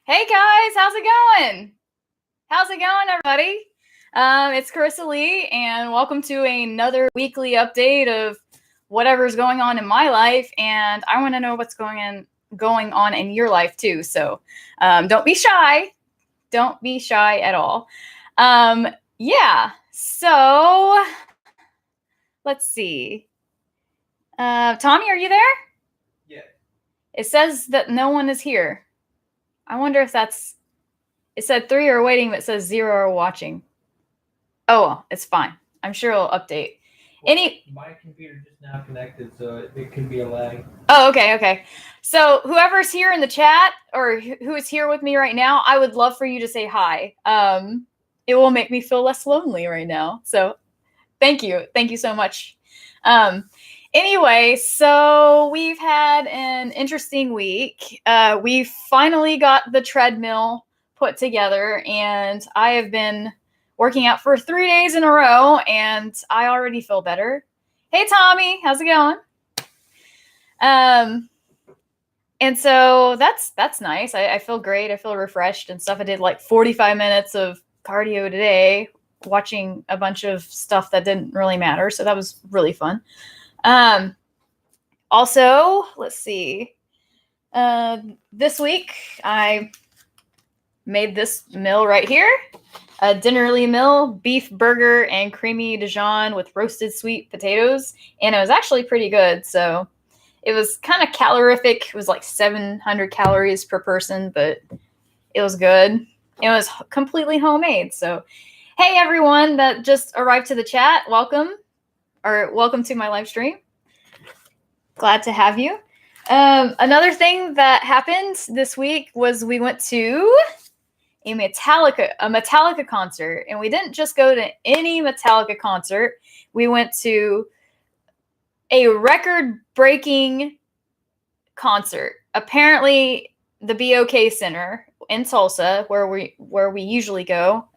Hey guys, how's it going? How's it going, everybody? It's Carissalee, and welcome to another weekly update of whatever's going on in my life. And I want to know what's going on in your life too. So don't be shy. Don't be shy at all. Yeah. So let's see. Tommy, are you there? Yeah. It says that no one is here. I wonder if that's. It said 3 are waiting, but it says 0 are watching. Oh, well, it's fine. I'm sure it'll update. My computer just now connected, so it could be a lag. Oh, okay. So whoever's here in the chat or who is here with me right now, I would love for you to say hi. It will make me feel less lonely right now. So thank you. Thank you so much. Anyway, so we've had an interesting week. We finally got the treadmill put together, and I have been working out for 3 days in a row, and I already feel better. Hey, Tommy, how's it going? And so that's nice. I feel great. I feel refreshed and stuff. I did like 45 minutes of cardio today, watching a bunch of stuff that didn't really matter. So that was really fun. Also, let's see. This week I made this meal right here, a dinnerly meal, beef burger and creamy Dijon with roasted sweet potatoes, and it was actually pretty good. So it was kind of calorific. It was like 700 calories per person, but it was good. It was completely homemade. So, hey everyone that just arrived to the chat, welcome to my live stream. Glad to have you. Another thing that happened this week was we went to a Metallica concert, and we didn't just go to any Metallica concert. We went to a record-breaking concert. Apparently, the BOK Center in Tulsa, where we usually go,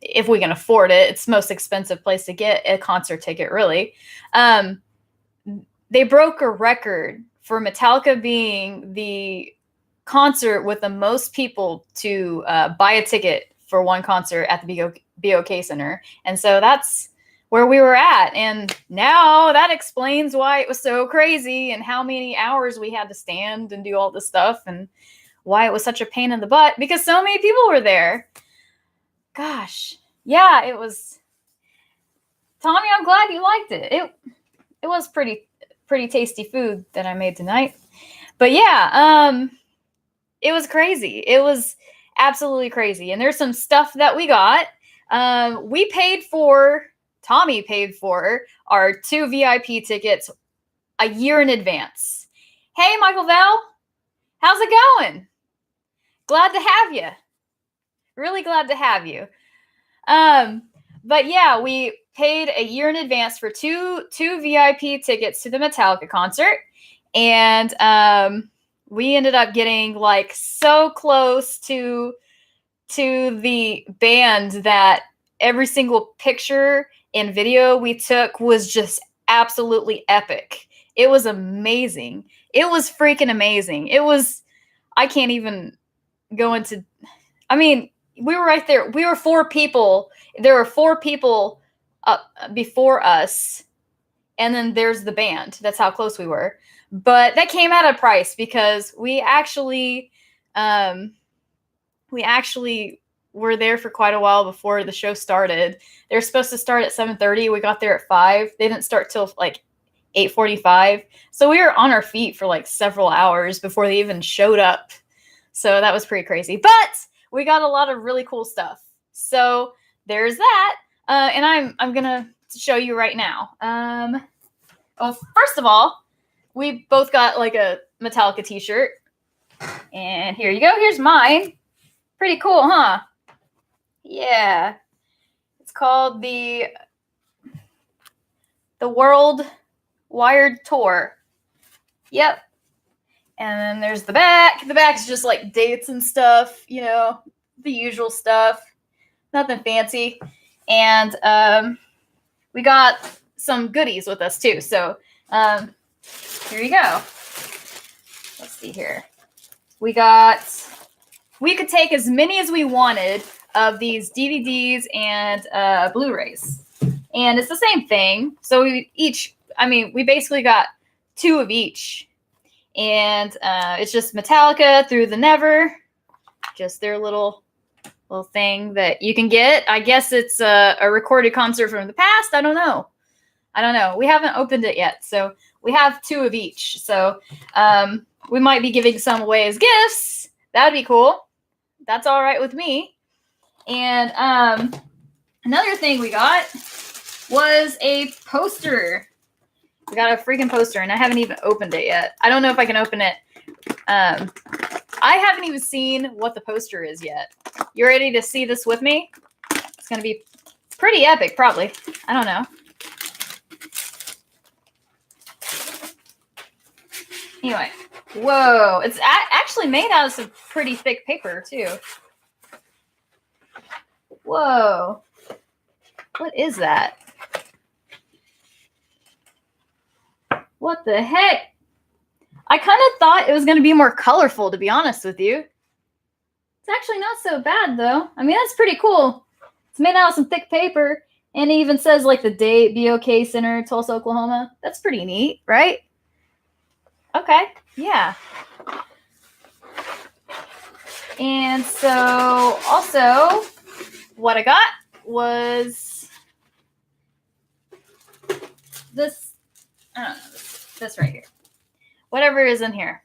if we can afford it. It's the most expensive place to get a concert ticket, really. They broke a record for Metallica being the concert with the most people to buy a ticket for one concert at the BOK Center. And so that's where we were at. And now that explains why it was so crazy and how many hours we had to stand and do all this stuff and why it was such a pain in the butt, because so many people were there. Gosh. Yeah, it was. Tommy, I'm glad you liked it. It was pretty tasty food that I made tonight. But yeah, it was crazy. It was absolutely crazy. And there's some stuff that we got. Tommy paid for our 2 VIP tickets a year in advance. Hey, Michael Val, how's it going? Glad to have you. Really glad to have you. But yeah, we paid a year in advance for two VIP tickets to the Metallica concert. And we ended up getting like so close to the band that every single picture and video we took was just absolutely epic. It was amazing. It was freaking amazing. I can't even go into, I mean, we were right there. We were 4 people. There were 4 people before us. And then there's the band. That's how close we were. But that came at a price because we actually were there for quite a while before the show started. They were supposed to start at 7:30. We got there at 5. They didn't start till like 8:45. So we were on our feet for like several hours before they even showed up. So that was pretty crazy. But we got a lot of really cool stuff. So there's that. And I'm going to show you right now. Well, first of all, we both got like a Metallica t-shirt. And here you go. Here's mine. Pretty cool, huh? Yeah. It's called the World Wired Tour. Yep. And then there's the back. The back's just like dates and stuff, you know, the usual stuff. Nothing fancy. And we got some goodies with us too. So here you go. Let's see here. We got we could take as many as we wanted of these DVDs and Blu-rays. And it's the same thing. So we basically got 2 of each. And it's just Metallica Through the Never. Just their little thing that you can get. I guess it's a recorded concert from the past. I don't know. We haven't opened it yet. So we have 2 of each. So we might be giving some away as gifts. That would be cool. That's all right with me. And another thing we got was a poster. We got a freaking poster, and I haven't even opened it yet. I don't know if I can open it. I haven't even seen what the poster is yet. You ready to see this with me? It's going to be pretty epic, probably. I don't know. Anyway. Whoa. It's actually made out of some pretty thick paper, too. Whoa. What is that? What the heck? I kind of thought it was going to be more colorful, to be honest with you. It's actually not so bad, though. I mean, that's pretty cool. It's made out of some thick paper, and it even says, like, the date, BOK Center, Tulsa, Oklahoma. That's pretty neat, right? Okay, yeah. And so, also, what I got was this, I don't know, this right here. Whatever is in here.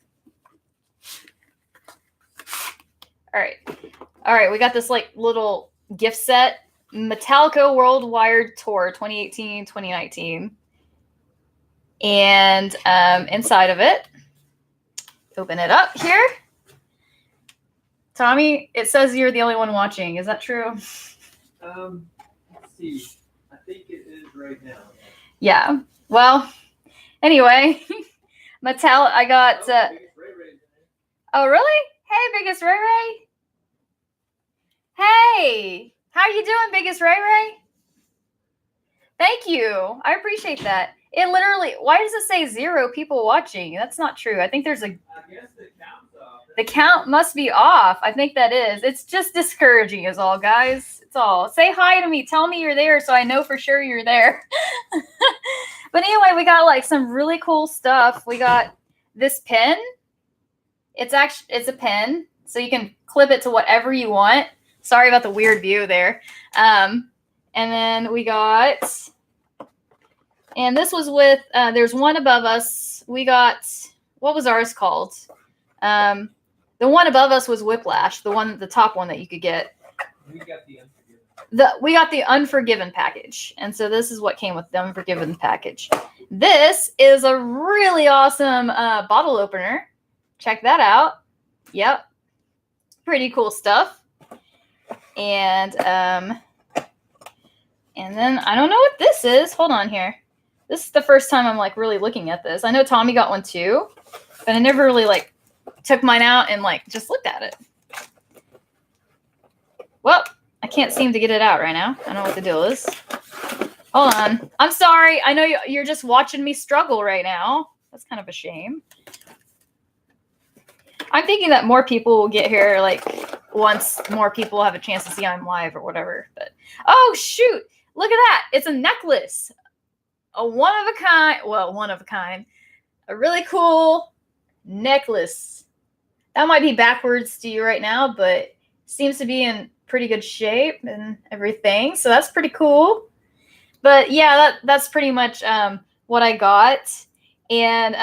All right, we got this like little gift set. Metallica Worldwide Tour 2018-2019. And inside of it, open it up here. Tommy, it says you're the only one watching. Is that true? Let's see. I think it is right now. Yeah. Well, anyway, I got. Oh, really? Hey, Biggest Ray Ray. Hey, how you doing, Biggest Ray Ray? Thank you. I appreciate that. It literally. Why does it say 0 people watching? That's not true. I think there's a. I guess the count's off. The count must be off. I think that is. It's just discouraging, is all, guys. It's all. Say hi to me. Tell me you're there, so I know for sure you're there. But anyway, we got like some really cool stuff. We got this pen. It's a pen, so you can clip it to whatever you want. Sorry about the weird view there. And then we got, and this was with, there's one above us. We got, what was ours called? The one above us was Whiplash, the top one that you could get. We got the Unforgiven. We got the Unforgiven package. And so this is what came with the Unforgiven package. This is a really awesome bottle opener. Check that out. Yep. Pretty cool stuff. And then I don't know what this is. Hold on here. This is the first time I'm like really looking at this. I know Tommy got one too, but I never really like took mine out and like just looked at it. Well, I can't seem to get it out right now. I don't know what the deal is. Hold on. I'm sorry. I know you're just watching me struggle right now. That's kind of a shame. I'm thinking that more people will get here, like, once more people have a chance to see I'm live or whatever. But oh, shoot. Look at that. It's a necklace. A one-of-a-kind. A really cool necklace. That might be backwards to you right now, but seems to be in pretty good shape and everything. So that's pretty cool. But yeah, that's pretty much what I got. And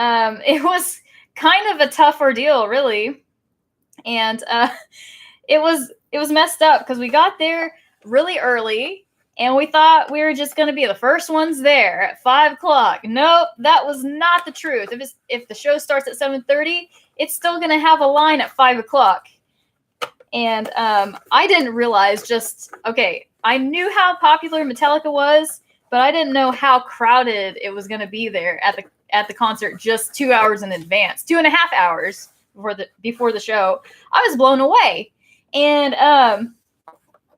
it was kind of a tough ordeal, really. And it was messed up because we got there really early and we thought we were just going to be the first ones there at 5 o'clock. Nope, that was not the truth. If the show starts at 7:30, it's still going to have a line at 5 o'clock. And I didn't realize I knew how popular Metallica was, but I didn't know how crowded it was going to be there at the concert just 2 hours in advance, 2.5 hours before the show. I was blown away. And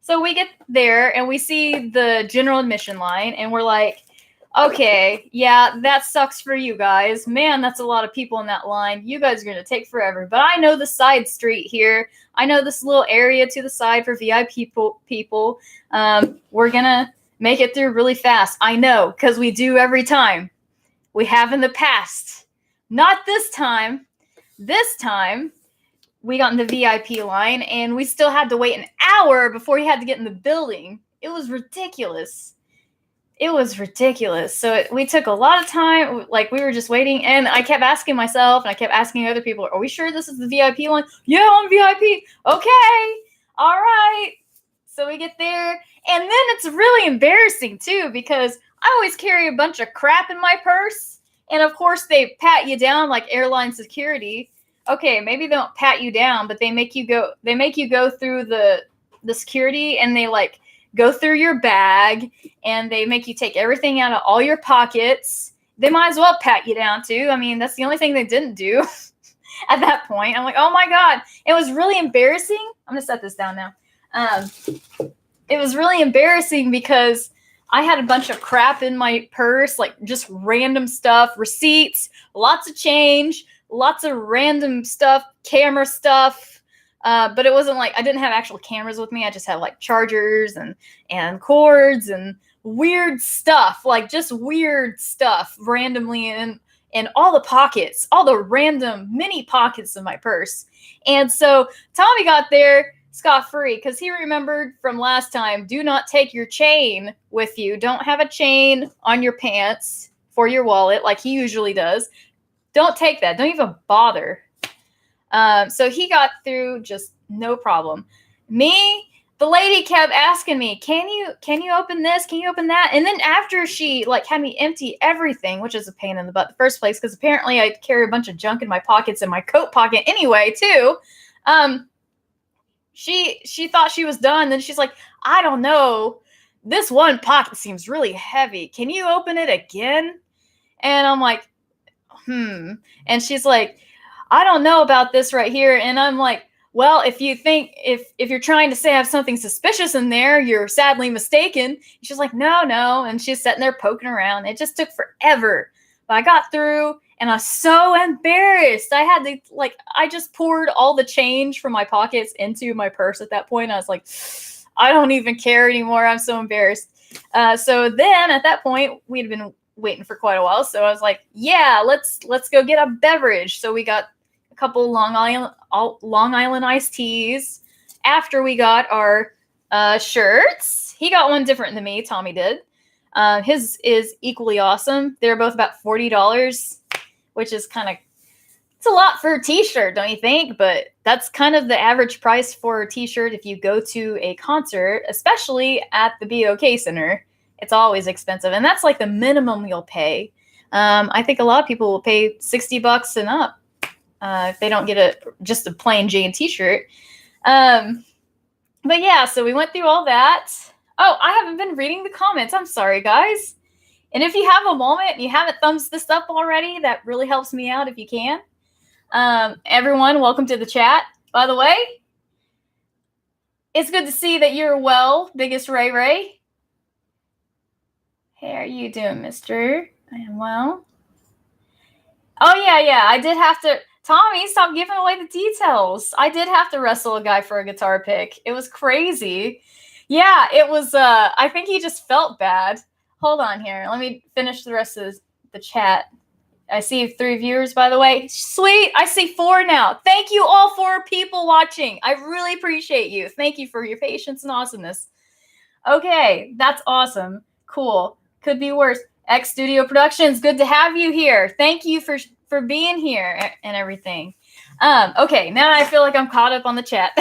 so we get there and we see the general admission line and we're like, Okay, yeah, that sucks for you guys. Man, that's a lot of people in that line. You guys are going to take forever. But I know the side street here. I know this little area to the side for VIP people. We're going to make it through really fast. I know, because we do every time. We have in the past. Not this time. This time, we got in the VIP line, and we still had to wait an hour before we had to get in the building. It was ridiculous. It was ridiculous. So we took a lot of time. Like, we were just waiting, and I kept asking myself, and I kept asking other people, are we sure this is the VIP line? Yeah, I'm VIP. Okay. All right. So we get there, and then it's really embarrassing, too, because I always carry a bunch of crap in my purse, and of course, they pat you down like airline security. Okay, maybe they don't pat you down, but they make you go through the security, and they, like, go through your bag, and they make you take everything out of all your pockets. They might as well pat you down too. I mean, that's the only thing they didn't do at that point. I'm like, oh my God. It was really embarrassing. I'm going to set this down now. It was really embarrassing because I had a bunch of crap in my purse, like just random stuff, receipts, lots of change, lots of random stuff, camera stuff. But it wasn't like I didn't have actual cameras with me. I just had like chargers and cords and weird stuff, like just weird stuff randomly in all the pockets, all the random mini pockets of my purse. And so Tommy got there scot-free because he remembered from last time, do not take your chain with you. Don't have a chain on your pants for your wallet like he usually does. Don't take that. Don't even bother. So he got through just no problem. Me, the lady kept asking me, can you open this? Can you open that? And then after she like had me empty everything, which is a pain in the butt in the first place, because apparently I carry a bunch of junk in my pockets and my coat pocket anyway, too. She thought she was done. Then she's like, I don't know. This one pocket seems really heavy. Can you open it again? And I'm like, And she's like, I don't know about this right here. And I'm like, well, if you think, if you're trying to say I have something suspicious in there, you're sadly mistaken. And she's like, no. And she's sitting there poking around. It just took forever. But I got through, and I was so embarrassed. I had to, like, I just poured all the change from my pockets into my purse at that point. I was like, I don't even care anymore. I'm so embarrassed. So then at that point, we'd been waiting for quite a while. So I was like, yeah, let's go get a beverage. So we got a couple Long Island iced teas after we got our shirts. He got one different than me. Tommy did. His is equally awesome. They're both about $40, which is it's a lot for a t-shirt, don't you think? But that's kind of the average price for a t-shirt if you go to a concert, especially at the BOK Center. It's always expensive, and that's like the minimum you'll pay. I think a lot of people will pay $60 and up if they don't get just a plain Jane t-shirt. But yeah, so we went through all that. Oh, I haven't been reading the comments. I'm sorry, guys. And if you have a moment and you haven't thumbs this up already, that really helps me out if you can. Everyone, welcome to the chat. By the way, it's good to see that you're well, Biggest Ray Ray. How are you doing, mister? I am well. Oh, yeah. I did have to... Tommy, stop giving away the details. I did have to wrestle a guy for a guitar pick. It was crazy. Yeah, it was... I think he just felt bad. Hold on here. Let me finish the rest of the chat. I see 3 viewers, by the way. Sweet. I see 4 now. Thank you, all 4 people watching. I really appreciate you. Thank you for your patience and awesomeness. Okay, that's awesome. Cool. Could be worse. X Studio Productions, good to have you here. Thank you for being here and everything. Okay, now I feel like I'm caught up on the chat.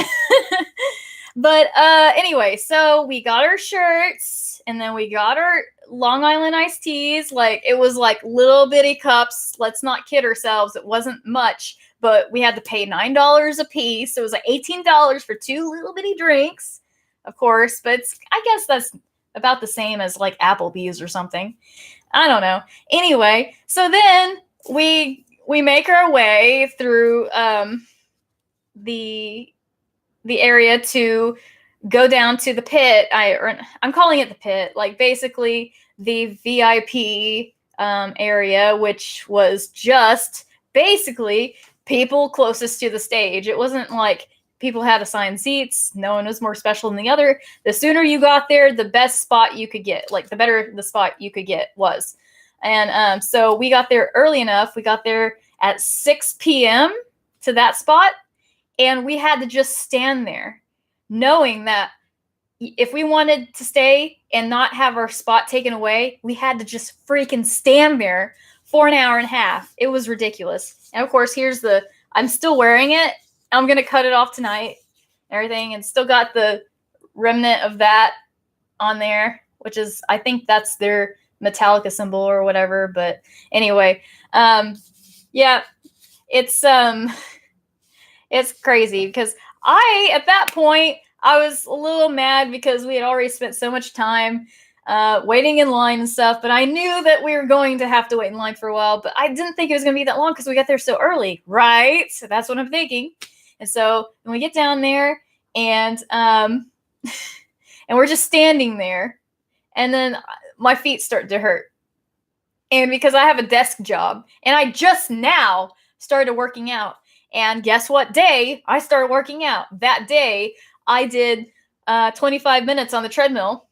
But anyway, so we got our shirts, and then we got our Long Island iced teas. Like, it was like little bitty cups. Let's not kid ourselves. It wasn't much, but we had to pay $9 a piece. So it was like $18 for 2 little bitty drinks, of course. But I guess that's about the same as like Applebee's or something. I don't know. Anyway, so then we make our way through the area to go down to the pit. I'm calling it the pit. Like, basically the VIP area, which was just basically people closest to the stage. It wasn't like people had assigned seats. No one was more special than the other. The sooner you got there, the best spot you could get. Like, the better the spot you could get was. And so we got there early enough. We got there at 6 p.m. to that spot. And we had to just stand there, knowing that if we wanted to stay and not have our spot taken away, we had to just freaking stand there for an hour and a half. It was ridiculous. And of course, I'm still wearing it. I'm going to cut it off tonight and everything, and still got the remnant of that on there, which is, I think that's their Metallica symbol or whatever. But anyway, yeah, it's crazy because at that point, I was a little mad because we had already spent so much time waiting in line and stuff, but I knew that we were going to have to wait in line for a while, but I didn't think it was going to be that long because we got there so early, right? So that's what I'm thinking. And so when we get down there and and we're just standing there, and then my feet start to hurt. And because I have a desk job and I just now started working out, and guess what day I started working out? That day I did 25 minutes on the treadmill.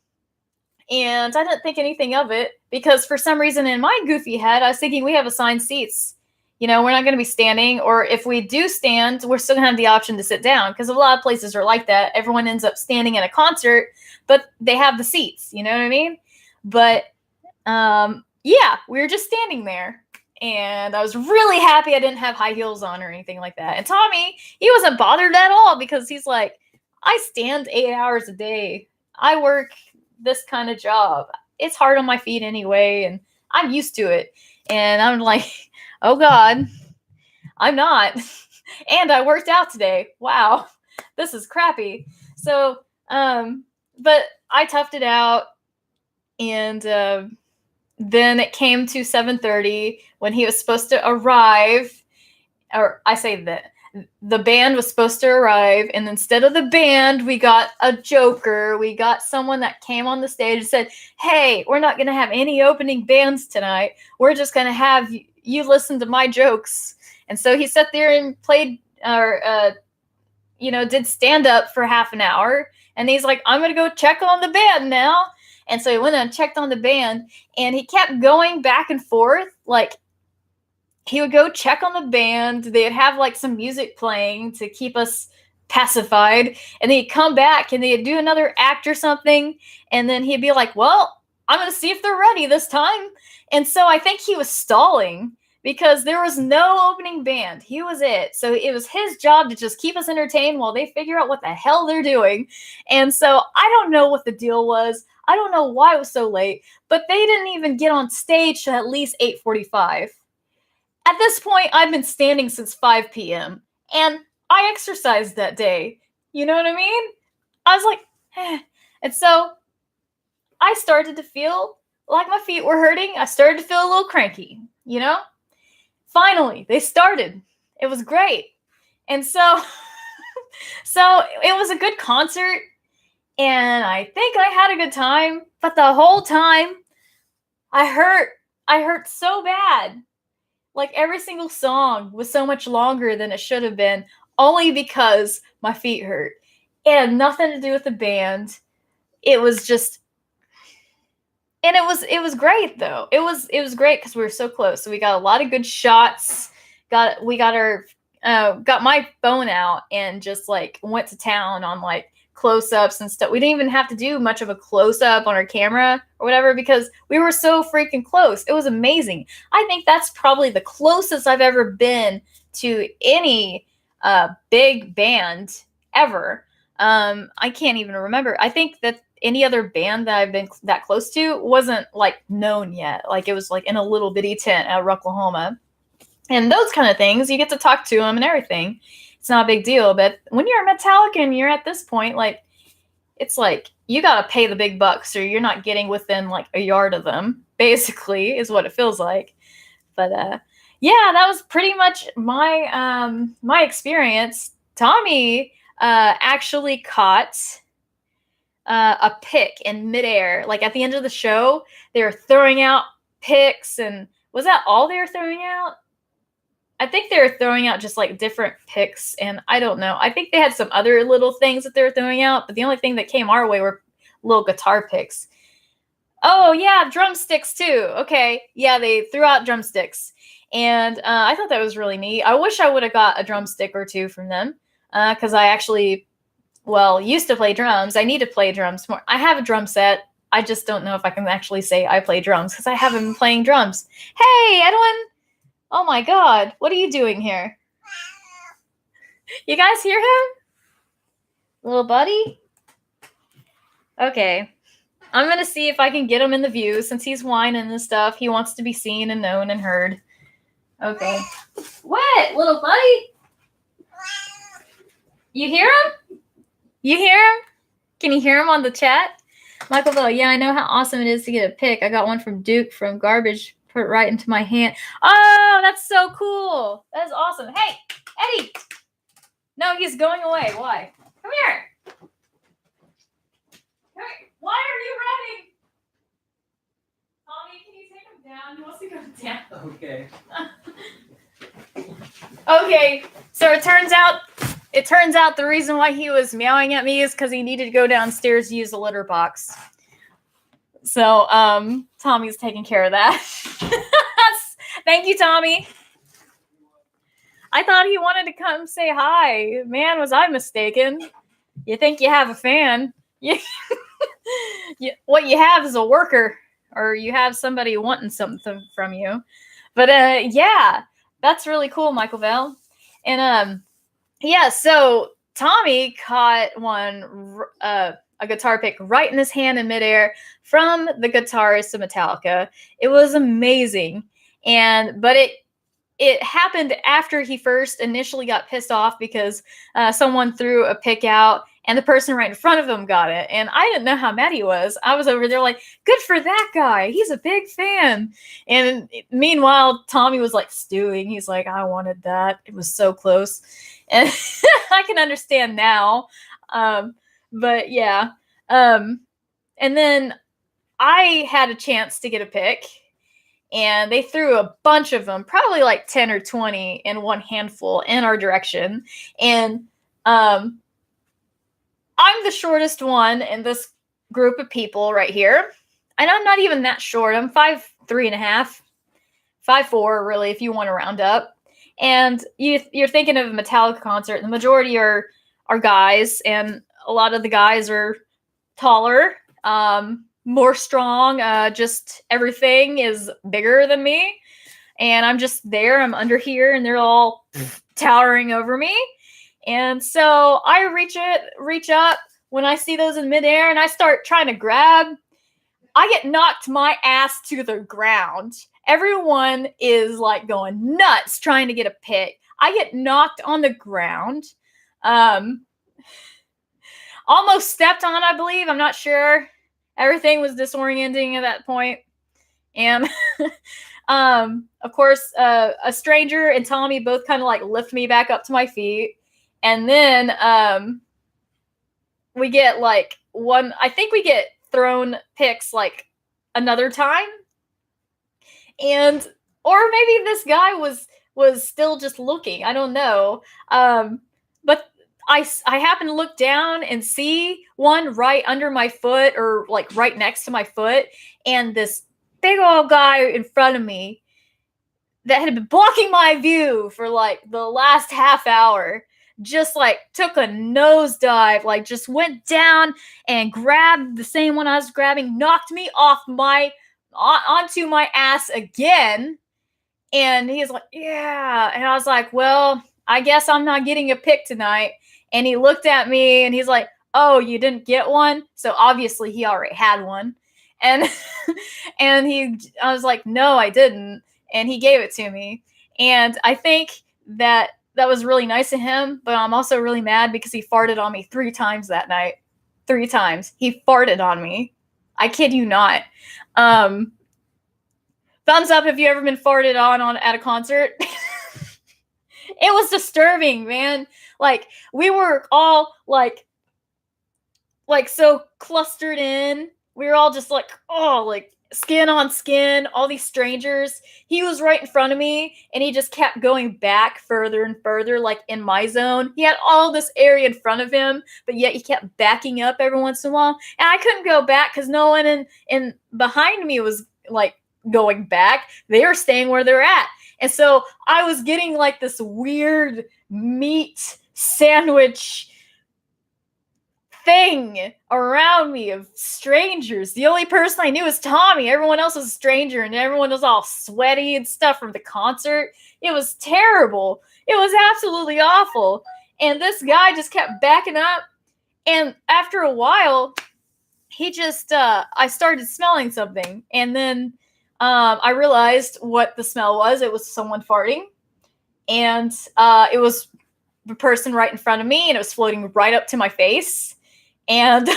And I didn't think anything of it because for some reason in my goofy head, I was thinking we have assigned seats. You know, we're not going to be standing, or if we do stand, we're still going to have the option to sit down because a lot of places are like that. Everyone ends up standing at a concert, but they have the seats. You know what I mean? But yeah, we were just standing there. And I was really happy I didn't have high heels on or anything like that. And Tommy, he wasn't bothered at all because he's like, I stand 8 hours a day. I work this kind of job. It's hard on my feet anyway, and I'm used to it. And I'm like, oh God, I'm not. And I worked out today. Wow, this is crappy. So, but I toughed it out, and then it came to 7:30 when he was supposed to arrive, or I say that the band was supposed to arrive, and instead of the band, we got a joker. We got someone that came on the stage and said, hey, we're not going to have any opening bands tonight. We're just going to have you listen to my jokes. And so he sat there and played, or, did stand up for half an hour. And he's like, I'm going to go check on the band now. And so he went and checked on the band, and he kept going back and forth. Like, he would go check on the band. They'd have like some music playing to keep us pacified. And then he'd come back and they'd do another act or something. And then he'd be like, well, I'm going to see if they're ready this time. And so I think he was stalling because there was no opening band. He was it. So it was his job to just keep us entertained while they figure out what the hell they're doing. And so I don't know what the deal was. I don't know why it was so late, but they didn't even get on stage till at least 8:45. At this point, I've been standing since 5 p.m. and I exercised that day. You know what I mean? I was like, eh. And so I started to feel like my feet were hurting. I started to feel a little cranky, you know? Finally, they started. It was great. And so it was a good concert, and I think I had a good time, but the whole time I hurt so bad. Like, every single song was so much longer than it should have been, only because my feet hurt. It had nothing to do with the band. It was just, and it was great though. It was great because we were so close. So we got a lot of good shots. Got my phone out and just like went to town on like close-ups and stuff. We didn't even have to do much of a close-up on our camera or whatever because we were so freaking close. It was amazing. I think that's probably the closest I've ever been to any big band ever. I can't even remember. I think that any other band that I've been that close to wasn't like known yet. Like, it was like in a little bitty tent at Oklahoma. And those kind of things, you get to talk to them and everything. It's not a big deal. But when you're a Metallica and you're at this point, like, it's like you got to pay the big bucks or you're not getting within like a yard of them, basically, is what it feels like. But yeah, that was pretty much my my experience. Tommy actually caught a pick in midair. Like at the end of the show, they were throwing out picks, and was that all they were throwing out? I think they were throwing out just like different picks, and I don't know. I think they had some other little things that they were throwing out, but the only thing that came our way were little guitar picks. Oh yeah, drumsticks too. Okay, yeah, they threw out drumsticks, and I thought that was really neat. I wish I would have got a drumstick or two from them, because I actually, well, used to play drums. I need to play drums more. I have a drum set. I just don't know if I can actually say I play drums because I haven't been playing drums. Hey, Edwin! Oh my God, what are you doing here? You guys hear him? Little buddy? Okay. I'm going to see if I can get him in the view since he's whining and stuff. He wants to be seen and known and heard. Okay. What, little buddy? You hear him? You hear him? Can you hear him on the chat? Michael Bell, yeah, I know how awesome it is to get a pick. I got one from Duke from Garbage, put it right into my hand. Oh, that's so cool. That is awesome. Hey, Eddie. No, he's going away. Why? Come here. Come here. Why are you running? Tommy, can you take him down? He wants to go down. Okay. Okay, so it turns out the reason why he was meowing at me is because he needed to go downstairs to use the litter box. So, Tommy's taking care of that. Thank you, Tommy. I thought he wanted to come say hi. Man, was I mistaken? You think you have a fan. What you have is a worker, or you have somebody wanting something from you. But, yeah, that's really cool, Michael Vale. And, yeah, so Tommy caught a guitar pick right in his hand in midair from the guitarist of Metallica. It was amazing. But it happened after he first initially got pissed off because someone threw a pick out and the person right in front of him got it. And I didn't know how mad he was. I was over there like, good for that guy. He's a big fan. And meanwhile, Tommy was like stewing. He's like, I wanted that. It was so close. And I can understand now. But yeah. And then I had a chance to get a pick. And they threw a bunch of them, probably like 10 or 20 in one handful in our direction. And I'm the shortest one in this group of people right here. And I'm not even that short. I'm 5'3.5", 5'4", really, if you want to round up. And you're thinking of a Metallica concert. The majority are guys, and a lot of the guys are taller, more strong. Just everything is bigger than me. And I'm just there. I'm under here, and they're all towering over me. And so I reach up when I see those in midair, and I start trying to grab. I get knocked my ass to the ground. Everyone is like going nuts trying to get a pick. I get knocked on the ground. Almost stepped on, I believe. I'm not sure. Everything was disorienting at that point. And of course, a stranger and Tommy both kind of like lift me back up to my feet. And then we get like I think we get thrown picks like another time. Or maybe this guy was still just looking. I don't know. But I happen to look down and see one right under my foot, or like right next to my foot. And this big old guy in front of me that had been blocking my view for like the last half hour just like took a nosedive, like just went down and grabbed the same one I was grabbing, knocked me off onto my ass again. And he's like, yeah. And I was like, well, I guess I'm not getting a pick tonight. And he looked at me and he's like, oh, you didn't get one? So obviously he already had one. And I was like, no, I didn't. And he gave it to me. And I think that was really nice of him, but I'm also really mad because he farted on me 3 times that night. 3 times. He farted on me. I kid you not. Thumbs up if you ever been farted on at a concert. It was disturbing, man. Like, we were all like like so clustered in. We were all just like, oh, like skin on skin, all these strangers. He was right in front of me and he just kept going back further and further, like in my zone. He had all this area in front of him, but yet he kept backing up every once in a while. And I couldn't go back because no one in behind me was like going back. They were staying where they're at. And so I was getting like this weird meat sandwich thing around me of strangers. The only person I knew was Tommy. Everyone else was a stranger, and everyone was all sweaty and stuff from the concert. It was terrible. It was absolutely awful. And this guy just kept backing up. And after a while, he just, I started smelling something. And then I realized what the smell was. It was someone farting. And it was the person right in front of me, and it was floating right up to my face. And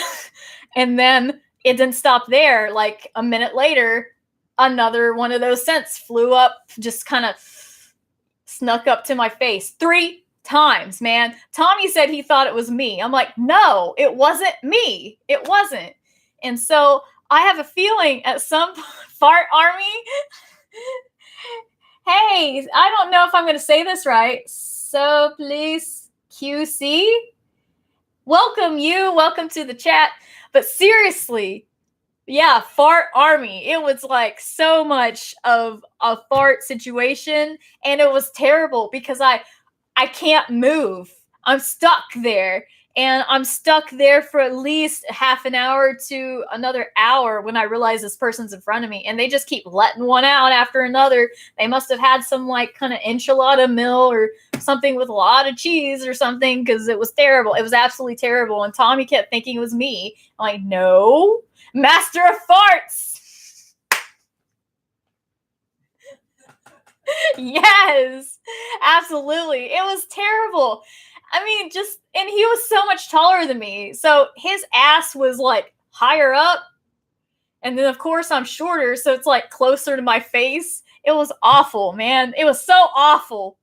then it didn't stop there. Like a minute later, another one of those scents flew up, just kind of snuck up to my face 3 times, man. Tommy said he thought it was me. I'm like, no, it wasn't me. It wasn't. And so I have a feeling at some fart army. Hey, I don't know if I'm going to say this right. So please, QC. Welcome to the chat. But seriously, yeah, fart army. It was like so much of a fart situation, and it was terrible because I can't move. I'm stuck there, and I'm stuck there for at least half an hour to another hour when I realize this person's in front of me, and they just keep letting one out after another. They must have had some like kind of enchilada meal or something with a lot of cheese or something, because it was terrible. It was absolutely terrible. And Tommy kept thinking it was me. I'm like, no, master of farts. Yes, absolutely. It was terrible. I mean, and he was so much taller than me. So his ass was like higher up. And then of course I'm shorter, so it's like closer to my face. It was awful, man. It was so awful.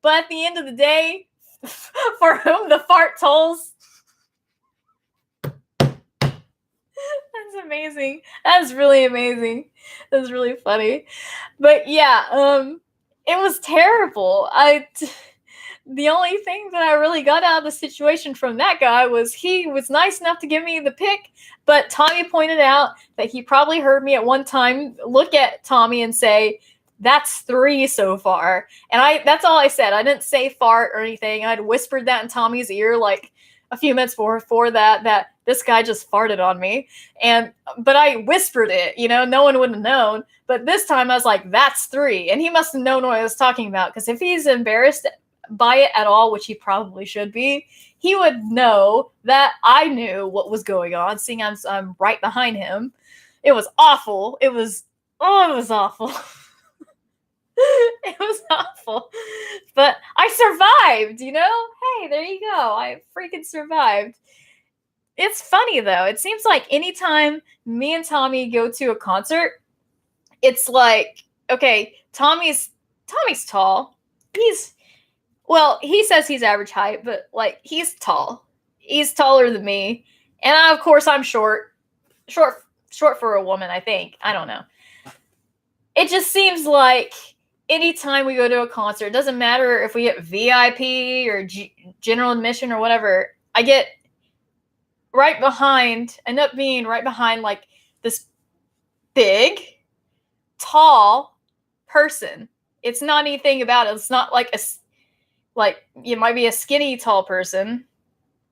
But at the end of the day, for whom the fart tolls. That's amazing. That's really amazing. That's really funny. But yeah, it was terrible. The only thing that I really got out of the situation from that guy was he was nice enough to give me the pick, but Tommy pointed out that he probably heard me at one time look at Tommy and say, that's 3 so far. And that's all I said. I didn't say fart or anything. I'd whispered that in Tommy's ear like a few minutes before that this guy just farted on me. But I whispered it, no one would have known. But this time I was like, that's 3. And he must have known what I was talking about, because if he's embarrassed by it at all, which he probably should be, he would know that I knew what was going on, seeing I'm right behind him. It was awful. It was awful. It was awful. But I survived, Hey, there you go. I freaking survived. It's funny, though. It seems like anytime me and Tommy go to a concert, it's like, okay, Tommy's tall. He says he's average height, but like he's tall. He's taller than me. And of course I'm short. Short for a woman, I think. I don't know. It just seems like anytime we go to a concert, it doesn't matter if we get VIP or general admission or whatever, I get end up being right behind like this big, tall person. It's not anything about it. It's not like it might be a skinny, tall person,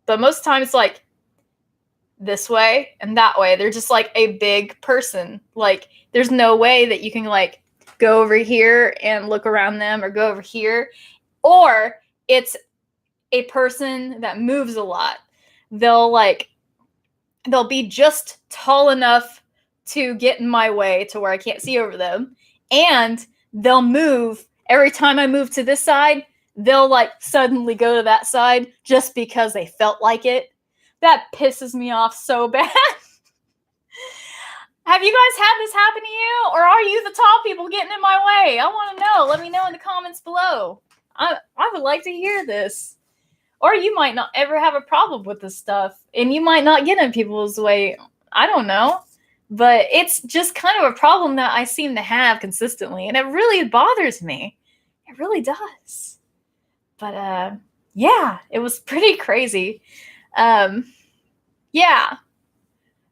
but most of the time it's like this way and that way. They're just like a big person. Like there's no way that you can like go over here and look around them or go over here. Or it's a person that moves a lot. They'll be just tall enough to get in my way to where I can't see over them. And they'll move every time I move to this side. They'll like suddenly go to that side just because they felt like it. That pisses me off so bad. Have you guys had this happen to you? Or are you the tall people getting in my way? I want to know. Let me know in the comments below. I would like to hear this. Or you might not ever have a problem with this stuff, and you might not get in people's way. I don't know. But it's just kind of a problem that I seem to have consistently, and it really bothers me. It really does. But yeah, it was pretty crazy. Yeah.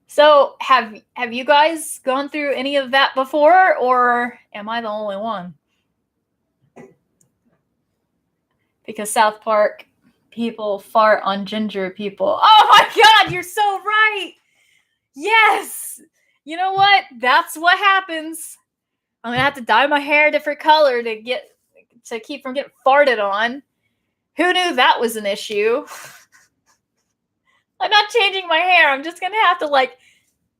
So have you guys gone through any of that before, or am I the only one? Because South Park people fart on ginger people. Oh my god, you're so right. Yes. You know what? That's what happens. I'm gonna have to dye my hair a different color to keep from getting farted on. Who knew that was an issue? I'm not changing my hair. I'm just gonna have to like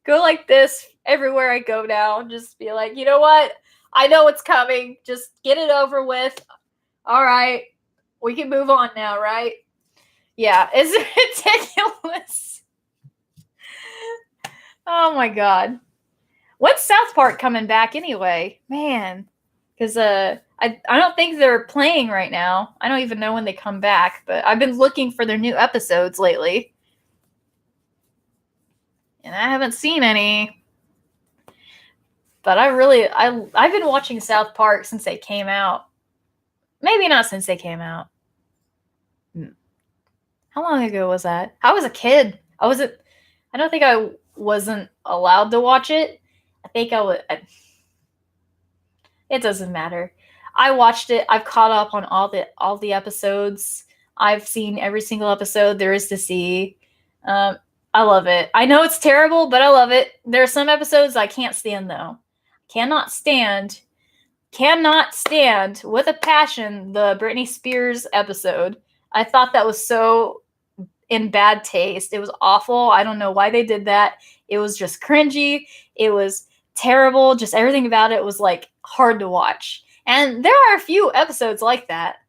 go like this everywhere I go now. Just be like, you know what? I know what's coming. Just get it over with. All right. We can move on now, right? Yeah, it's ridiculous. Oh my god. When's South Park coming back anyway? Man. Because I don't think they're playing right now. I don't even know when they come back, but I've been looking for their new episodes lately. And I haven't seen any. But I've been watching South Park since they came out. Maybe not since they came out. How long ago was that? I was a kid. I don't think I wasn't allowed to watch it. I think I would. It doesn't matter. I watched it. I've caught up on all the episodes. I've seen every single episode there is to see. I love it. I know it's terrible, but I love it. There are some episodes I can't stand though. Cannot stand with a passion the Britney Spears episode. I thought that was so in bad taste. It was awful. I don't know why they did that. It was just cringy. It was terrible. Just everything about it was like hard to watch. And there are a few episodes like that.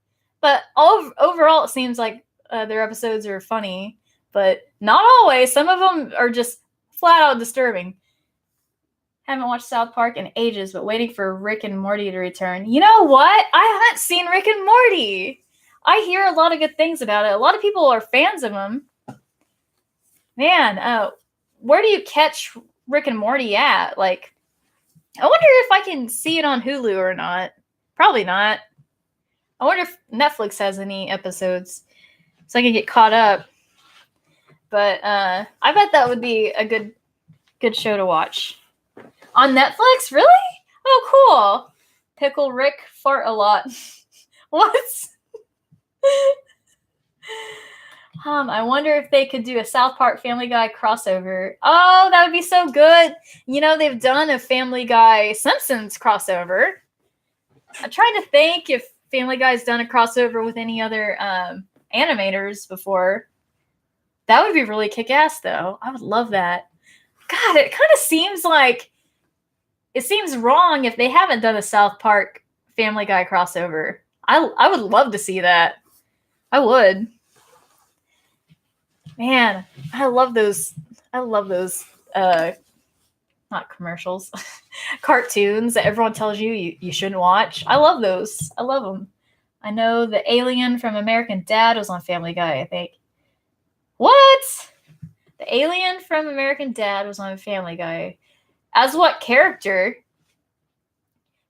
But overall, it seems like their episodes are funny. But not always. Some of them are just flat out disturbing. Haven't watched South Park in ages, but waiting for Rick and Morty to return. You know what? I haven't seen Rick and Morty. I hear a lot of good things about it. A lot of people are fans of them. Man, where do you catch Rick and Morty at? Like, I wonder if I can see it on Hulu or not. Probably not. I wonder if Netflix has any episodes so I can get caught up. But I bet that would be a good show to watch. On Netflix? Really? Oh, cool. Pickle Rick fart a lot. What? I wonder if they could do a South Park Family Guy crossover. Oh, that would be so good. You know, they've done a Family Guy Simpsons crossover. I'm trying to think if Family Guy's done a crossover with any other animators before. That would be really kick-ass, though. I would love that. God, it kind of seems like it seems wrong if they haven't done a South Park Family Guy crossover. I would love to see that. I would. Man, I love those not commercials. Cartoons that everyone tells you shouldn't watch. I love those. I love them. I know the alien from American Dad was on Family Guy, I think. What? The alien from American Dad was on Family Guy. As what character?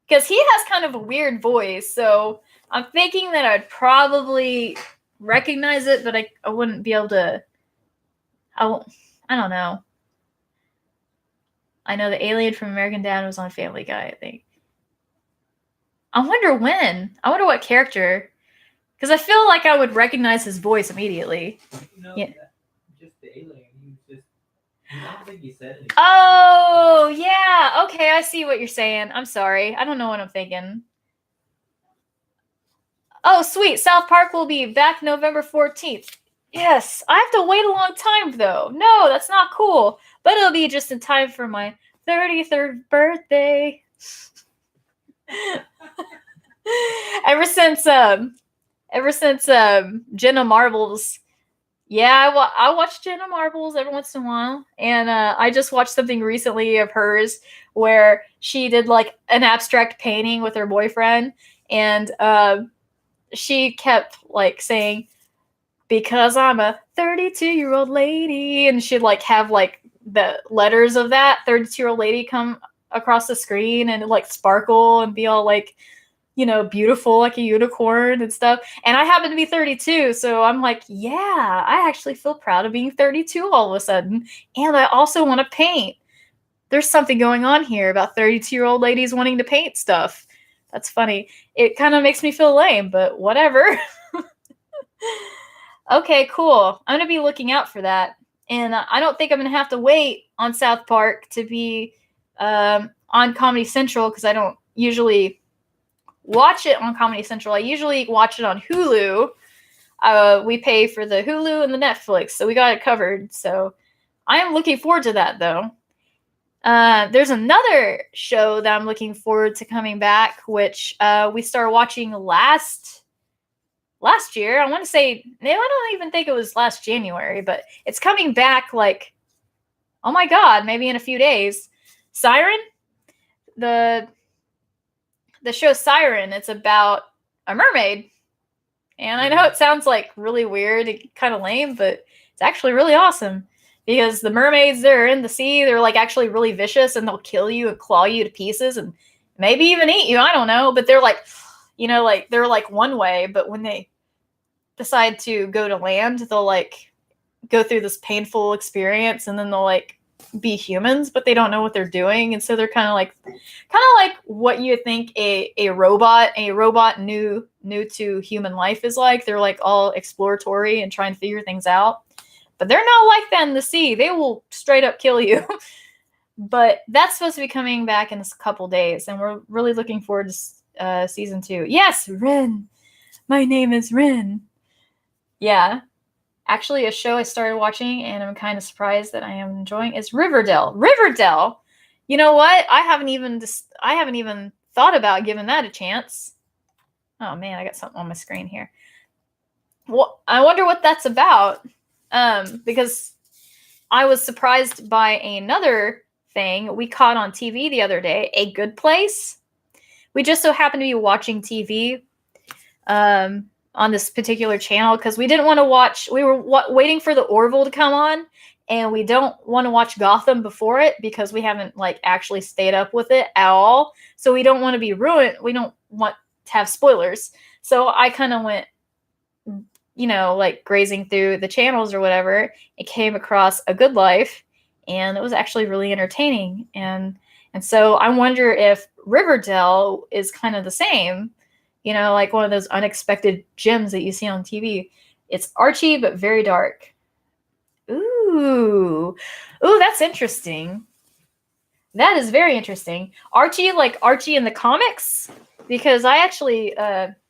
Because he has kind of a weird voice, so I'm thinking that I'd probably recognize it, but I wouldn't be able to. I don't know. I know the alien from American Dad was on Family Guy, I think. I wonder when. I wonder what character. Because I feel like I would recognize his voice immediately. Yeah. Just the alien. I don't think he said anything. Oh, yeah. Okay, I see what you're saying. I'm sorry. I don't know what I'm thinking. Oh, sweet. South Park will be back November 14th. Yes. I have to wait a long time, though. No, that's not cool. But it'll be just in time for my 33rd birthday. Ever since Jenna Marbles. Yeah, I watch Jenna Marbles every once in a while. And I just watched something recently of hers where she did like an abstract painting with her boyfriend. And she kept like saying, because I'm a 32-year-old lady, and she'd like have like the letters of that 32-year-old lady come across the screen and like sparkle and be all like, you know, beautiful like a unicorn and stuff. And I happen to be 32, so I'm like, yeah, I actually feel proud of being 32 all of a sudden. And I also want to paint. There's something going on here about 32-year-old ladies wanting to paint stuff. That's funny. It kind of makes me feel lame, but whatever. Okay, cool. I'm going to be looking out for that. And I don't think I'm going to have to wait on South Park to be on Comedy Central, because I don't usually watch it on Comedy Central. I usually watch it on Hulu. We pay for the Hulu and the Netflix, so we got it covered. So I am looking forward to that, though. There's another show that I'm looking forward to coming back, which we started watching last year. I want to say, I don't even think it was last January, but it's coming back like, oh my God, maybe in a few days. Siren, the show Siren. It's about a mermaid. And I know it sounds like really weird and kind of lame, but it's actually really awesome. Because the mermaids that are in the sea, they're like actually really vicious, and they'll kill you and claw you to pieces and maybe even eat you. I don't know. But they're like, you know, like they're like one way, but when they decide to go to land, they'll like go through this painful experience, and then they'll like be humans, but they don't know what they're doing. And so they're kind of like what you think a robot new to human life is like. They're like all exploratory and trying to figure things out. But they're not like that in the sea. They will straight up kill you. But that's supposed to be coming back in a couple days, and we're really looking forward to season 2. Yes, Ren. My name is Ren. Yeah. Actually, a show I started watching and I'm kind of surprised that I am enjoying is Riverdale. Riverdale. You know what? I haven't even thought about giving that a chance. Oh man, I got something on my screen here. Well, I wonder what that's about. Because I was surprised by another thing we caught on TV the other day, A Good Place. We just so happened to be watching TV on this particular channel because we didn't want to watch. We were waiting for the Orville to come on, and we don't want to watch Gotham before it because we haven't like actually stayed up with it at all. So we don't want to be ruined. We don't want to have spoilers. So I kind of went, you know, like grazing through the channels or whatever. It came across A Good Life, and it was actually really entertaining. And so I wonder if Riverdale is kind of the same, you know, like one of those unexpected gems that you see on TV. It's Archie, but very dark. Ooh, that's interesting. That is very interesting. Archie, like Archie in the comics, because I actually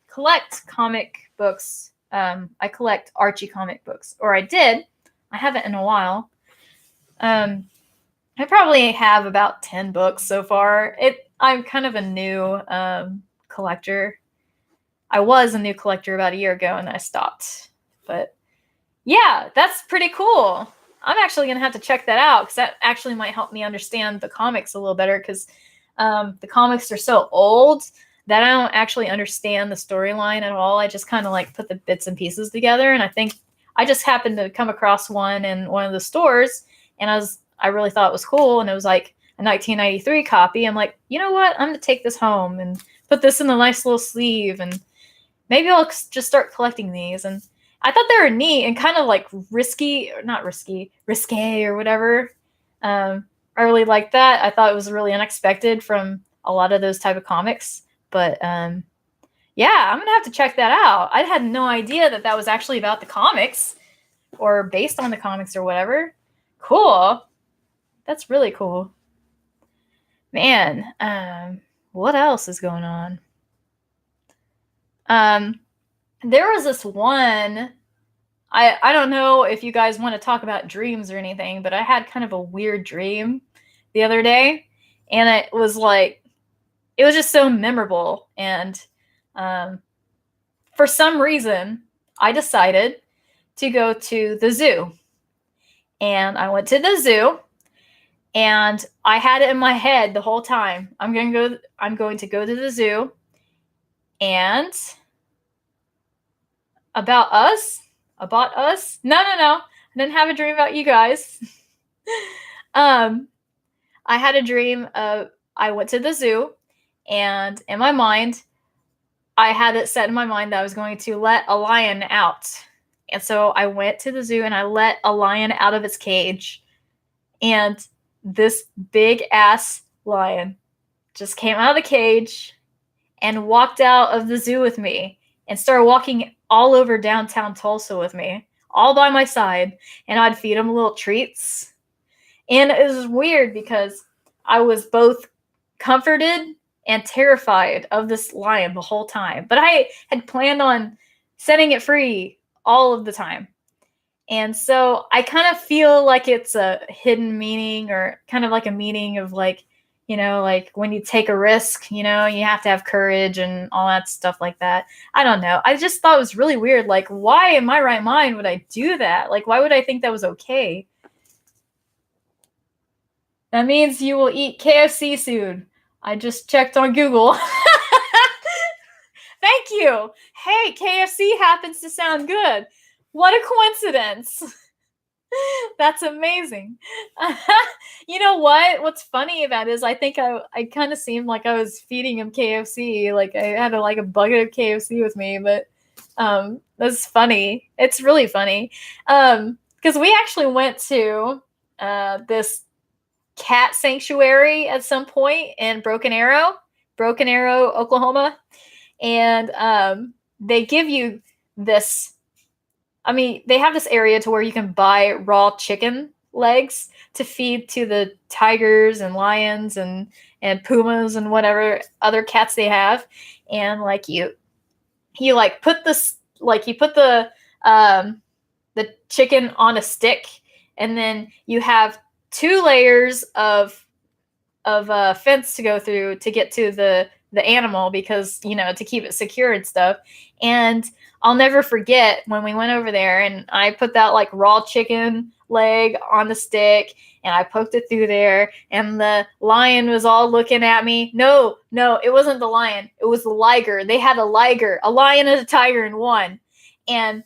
collect comic books. I collect Archie comic books, or I did. I haven't in a while. I probably have about 10 books so far. I'm kind of a new collector. I was a new collector about a year ago, and I stopped. But yeah, that's pretty cool. I'm actually going to have to check that out because that actually might help me understand the comics a little better because the comics are so old that I don't actually understand the storyline at all. I just kind of like put the bits and pieces together. And I think I just happened to come across one in one of the stores, and I really thought it was cool. And it was like a 1993 copy. I'm like, you know what? I'm going to take this home and put this in a nice little sleeve, and maybe I'll just start collecting these. And I thought they were neat and kind of like risque or whatever. I really liked that. I thought it was really unexpected from a lot of those type of comics. But yeah, I'm going to have to check that out. I had no idea that was actually about the comics or based on the comics or whatever. Cool. That's really cool. Man, what else is going on? There was this one, I don't know if you guys want to talk about dreams or anything, but I had kind of a weird dream the other day, and it was just so memorable. And for some reason, I decided to go to the zoo. And I went to the zoo, and I had it in my head the whole time. I'm going to go to the zoo, and about us, About us? No. I didn't have a dream about you guys. I had a dream of I went to the zoo, and in my mind, I had it set in my mind that I was going to let a lion out. And so I went to the zoo and I let a lion out of its cage. And this big ass lion just came out of the cage and walked out of the zoo with me and started walking all over downtown Tulsa with me, all by my side. And I'd feed him little treats. And it was weird because I was both comforted and terrified of this lion the whole time. But I had planned on setting it free all of the time. And so I kind of feel like it's a hidden meaning, or kind of like a meaning of like, like when you take a risk, you have to have courage and all that stuff like that. I don't know. I just thought it was really weird. Like, why in my right mind would I do that? Like, why would I think that was okay? That means you will eat KFC soon. I just checked on Google. Thank you. Hey, KFC happens to sound good. What a coincidence. That's amazing. You know what? What's funny about it is I think I kind of seemed like I was feeding him KFC. Like I had a bucket of KFC with me, but that's funny. It's really funny. Because we actually went to this cat sanctuary at some point in Broken Arrow, Oklahoma. And they give you this, they have this area to where you can buy raw chicken legs to feed to the tigers and lions and pumas and whatever other cats they have. And you put the chicken on a stick, and then you have 2 layers of fence to go through to get to the animal, because to keep it secure and stuff. And I'll never forget when we went over there and I put that raw chicken leg on the stick and I poked it through there, and the lion was all looking at me. No, it wasn't the lion. It was the liger. They had a liger, a lion and a tiger in one. And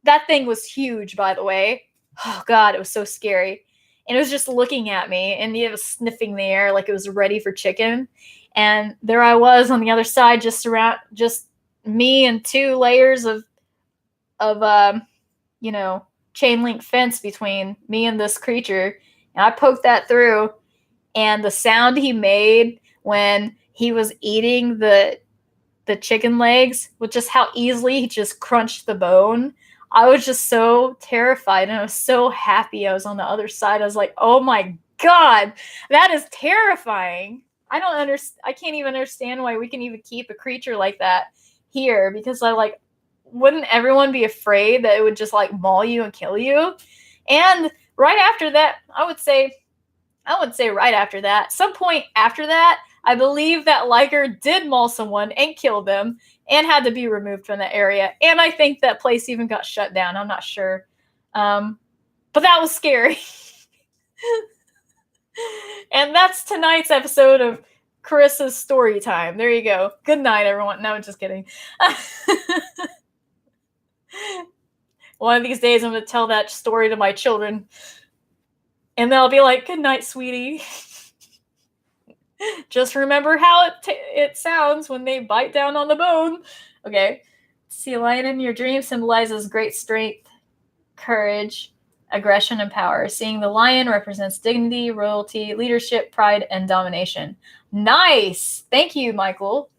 that thing was huge, by the way. Oh God, it was so scary. And it was just looking at me, and it was sniffing the air like it was ready for chicken. And there I was on the other side, just me and 2 layers of chain link fence between me and this creature. And I poked that through, and the sound he made when he was eating the chicken legs, with just how easily he just crunched the bone, I was just so terrified, and I was so happy I was on the other side. I was like, oh my God, that is terrifying. I can't even understand why we can even keep a creature like that here, because wouldn't everyone be afraid that it would just maul you and kill you? And right after that, I would say right after that, some point after that, I believe that liger did maul someone and kill them and had to be removed from the area. And I think that place even got shut down. I'm not sure. But that was scary. And that's tonight's episode of Carissa's story time. There you go. Good night, everyone. No, just kidding. One of these days, I'm going to tell that story to my children. And they'll be like, good night, sweetie. Just remember how it sounds when they bite down on the bone. Okay. See, a lion in your dream symbolizes great strength, courage, aggression, and power. Seeing the lion represents dignity, royalty, leadership, pride, and domination. Nice. Thank you, Michael.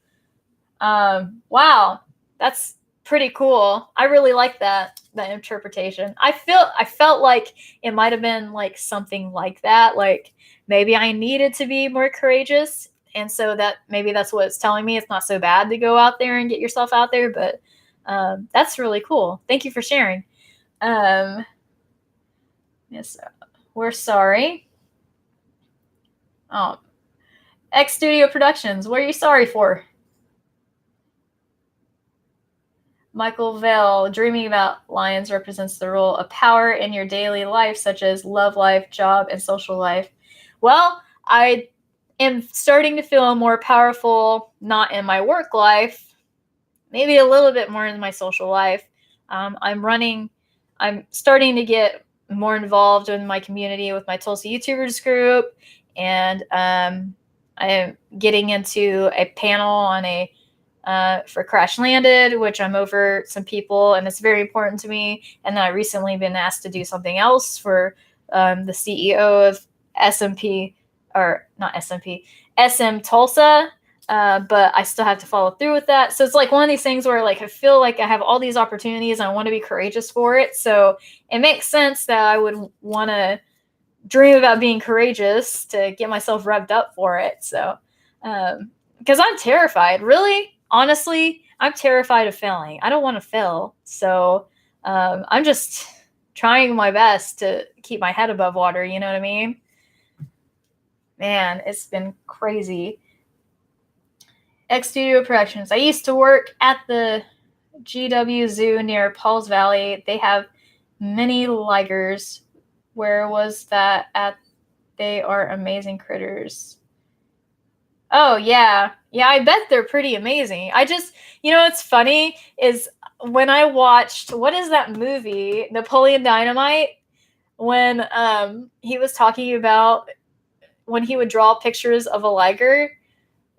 Wow. That's pretty cool. I really like that interpretation. I felt like it might have been something like that. Maybe I needed to be more courageous, and so that maybe that's what it's telling me. It's not so bad to go out there and get yourself out there, but that's really cool. Thank you for sharing. Yes, we're sorry. Oh, X Studio Productions. What are you sorry for? Michael Vale, dreaming about lions represents the role of power in your daily life, such as love life, job, and social life. Well, I am starting to feel more powerful, not in my work life, maybe a little bit more in my social life. I'm starting to get more involved in my community with my Tulsa YouTubers group, and I am getting into a panel on for Crash Landed, which I'm over some people, and it's very important to me. And then I recently been asked to do something else for the CEO of SMP, or not SMP, SM Tulsa. But I still have to follow through with that. So it's like one of these things where like I feel like I have all these opportunities and I want to be courageous for it. So it makes sense that I would want to dream about being courageous to get myself revved up for it. So because I'm terrified, really, honestly, I'm terrified of failing. I don't want to fail. So I'm just trying my best to keep my head above water. You know what I mean? Man, it's been crazy. X Studio Productions. I used to work at the GW Zoo near Pauls Valley. They have many ligers. Where was that at? They are amazing critters. Oh, yeah. Yeah, I bet they're pretty amazing. What's funny is when I watched, what is that movie, Napoleon Dynamite, when he was talking about when he would draw pictures of a liger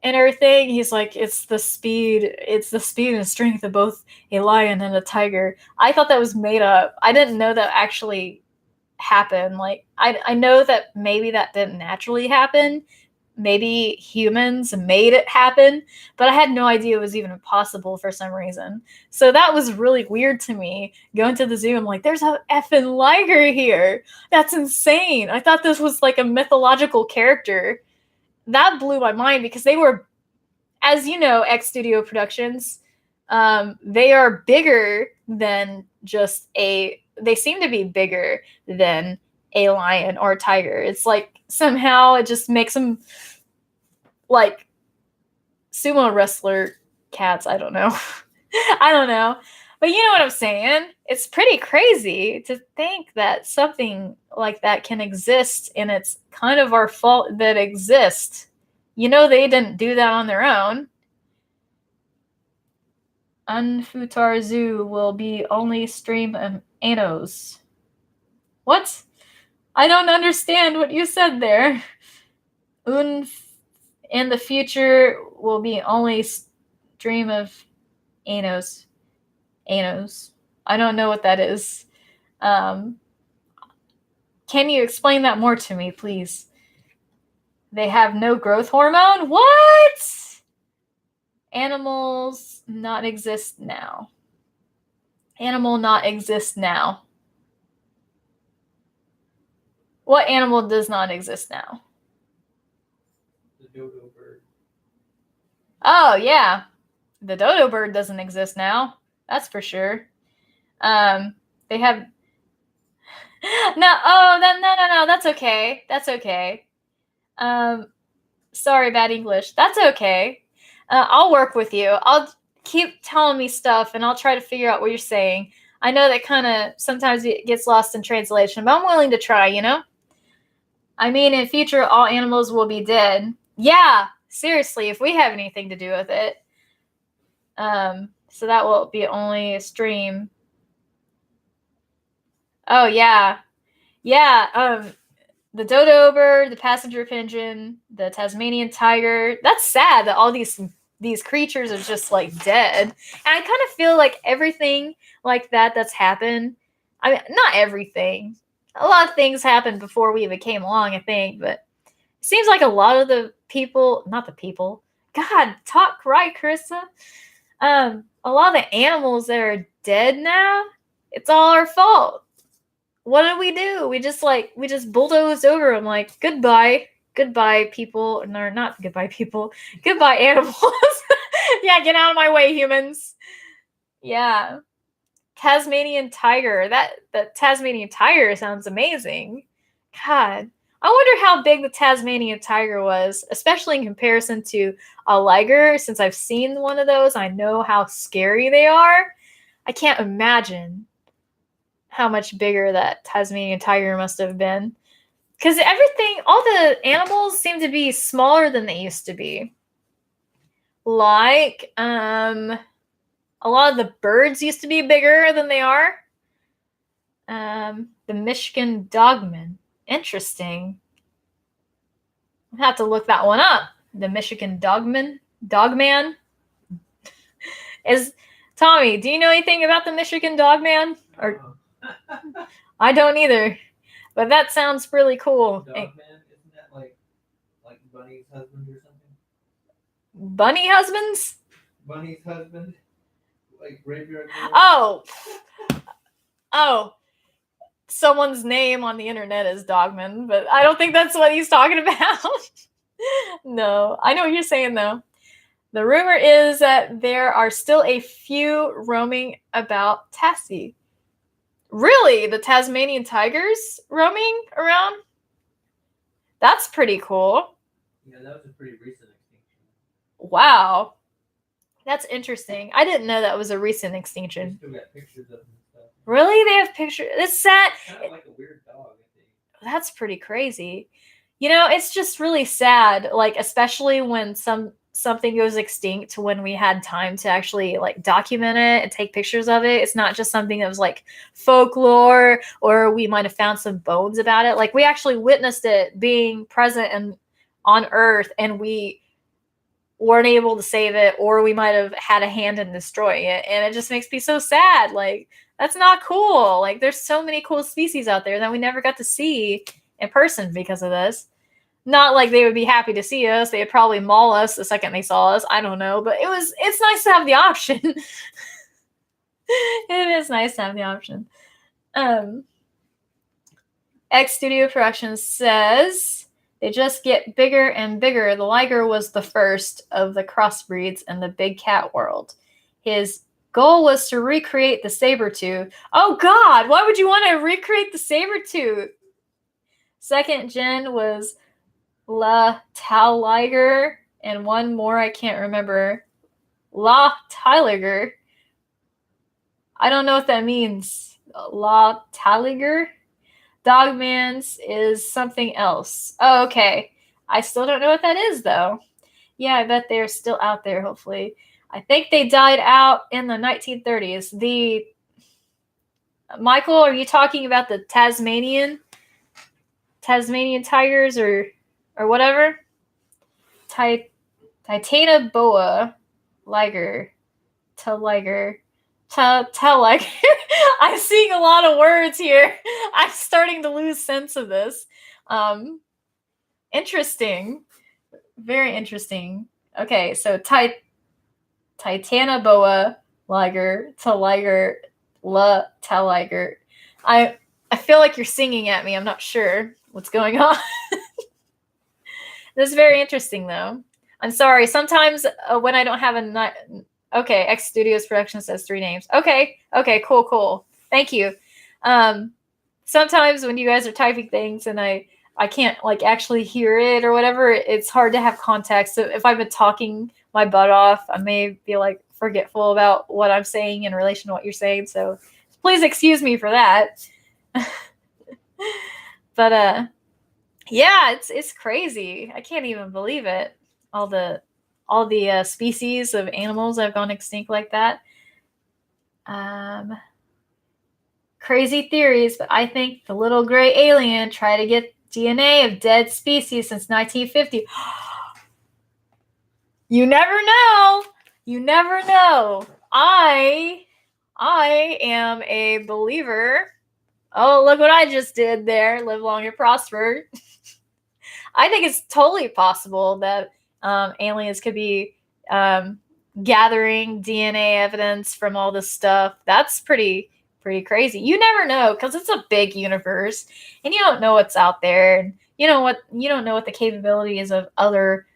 and everything, he's like, it's the speed and strength of both a lion and a tiger. I thought that was made up. I didn't know that actually happened. Like, I know that maybe that didn't naturally happen. Maybe humans made it happen, but I had no idea it was even possible for some reason. So that was really weird to me. Going to the zoo, I'm like, there's a effing liger here. That's insane. I thought this was like a mythological character. That blew my mind because they were, as you know, X Studio Productions, they are bigger than they seem to be bigger than a lion or a tiger. It's like somehow it just makes them like sumo wrestler cats. I don't know. I don't know. But you know what I'm saying? It's pretty crazy to think that something like that can exist, and it's kind of our fault that it exists. You know, they didn't do that on their own. Unfutar Zoo will be only stream of Anos. What? I don't understand what you said there. In the future will be only stream of Anos. Anos. I don't know what that is. Can you explain that more to me, please? They have no growth hormone? What? Animals not exist now. Animal not exist now. What animal does not exist now? The dodo bird. Oh, yeah. The dodo bird doesn't exist now. That's for sure. They have... No, that's okay. That's okay. Sorry, bad English. That's okay. I'll work with you. I'll keep telling me stuff, and I'll try to figure out what you're saying. I know that kind of sometimes it gets lost in translation, but I'm willing to try, you know? I mean, in future, all animals will be dead. Yeah, seriously, if we have anything to do with it. So that will be only a stream. Oh, yeah. Yeah, the dodo bird, the passenger pigeon, the Tasmanian tiger. That's sad that all these creatures are just like dead. And I kind of feel like everything like that's happened. I mean, not everything. A lot of things happened before we even came along, I think, but it seems like a lot of the people, not the people. God, talk right, Carissa. A lot of the animals that are dead now, it's all our fault. What did we do? We just bulldozed over them like, goodbye people. No, not goodbye people. Goodbye animals. Yeah, get out of my way, humans. Yeah. Tasmanian tiger. That Tasmanian tiger sounds amazing. God. I wonder how big the Tasmanian tiger was, especially in comparison to a liger. Since I've seen one of those, I know how scary they are. I can't imagine how much bigger that Tasmanian tiger must have been. Because all the animals seem to be smaller than they used to be. Like, A lot of the birds used to be bigger than they are. The Michigan dogman. Interesting. I'll have to look that one up. The Michigan dogman. Dogman. Is Tommy, do you know anything about the Michigan dogman? Or I don't either. But that sounds really cool. Dogman, isn't that like Bunny's husband or something? Bunny husbands? Bunny's husband? Like Graveyard Girl? Oh. Someone's name on the internet is Dogman, but I don't think that's what he's talking about. No, I know what you're saying though. The rumor is that there are still a few roaming about Tassie. Really? The Tasmanian tigers roaming around? That's pretty cool. Yeah, that was a pretty recent extinction. Wow. That's interesting. I didn't know that was a recent extinction. They still got pictures of them and stuff. Really? They have pictures? It's sad. It's kind of like a weird dog, I think. That's pretty crazy. You know, it's just really sad, like especially when something goes extinct when we had time to actually like document it and take pictures of it. It's not just something that was like folklore or we might have found some bones about it. Like we actually witnessed it being present and on Earth and we weren't able to save it or we might have had a hand in destroying it. And it just makes me so sad. Like that's not cool. Like there's so many cool species out there that we never got to see in person because of this. Not like they would be happy to see us. They would probably maul us the second they saw us. I don't know. But it's nice to have the option. It is nice to have the option. X Studio Productions says they just get bigger and bigger. The liger was the first of the crossbreeds in the big cat world. His goal was to recreate the saber-tooth. Oh God, why would you want to recreate the saber-tooth? Second gen was La Taliger, and one more I can't remember. La Taliger. I don't know what that means. La Taliger? Dogman's is something else. Oh, okay. I still don't know what that is, though. Yeah, I bet they're still out there, hopefully. I think they died out in the 1930s. Michael, are you talking about the Tasmanian tigers or whatever? Titana boa liger. Teliger. Teliger. I'm seeing a lot of words here. I'm starting to lose sense of this. Interesting. Very interesting. Okay, so Titana boa liger. Teliger. La teliger. I feel like you're singing at me. I'm not sure what's going on. This is very interesting, though. I'm sorry. Sometimes when I don't have okay, X Studios Production says 3 names. Okay, cool. Thank you. Sometimes when you guys are typing things and I can't like actually hear it or whatever, it's hard to have context. So if I've been talking my butt off, I may be like forgetful about what I'm saying in relation to what you're saying. So please excuse me for that. But yeah, it's crazy. I can't even believe it. All the species of animals that have gone extinct like that. Crazy theories, but I think the little gray alien tried to get DNA of dead species since 1950. You never know. You never know. I am a believer. Oh, look what I just did there. Live long and prosper. I think it's totally possible that aliens could be gathering DNA evidence from all this stuff. That's pretty crazy. You never know because it's a big universe and you don't know what's out there. And you don't know what the capabilities of other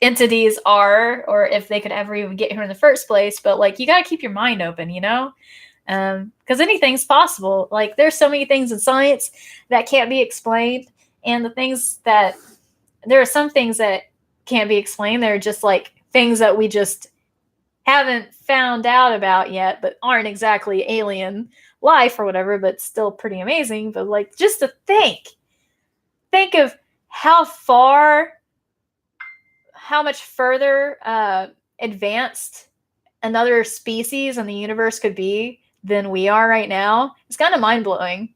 entities are or if they could ever even get here in the first place. But like you got to keep your mind open, because anything's possible. Like there's so many things in science that can't be explained. And there are some things that can't be explained. They're just like things that we just haven't found out about yet, but aren't exactly alien life or whatever, but still pretty amazing. But like just to think of how much further advanced another species in the universe could be than we are right now, it's kind of mind-blowing.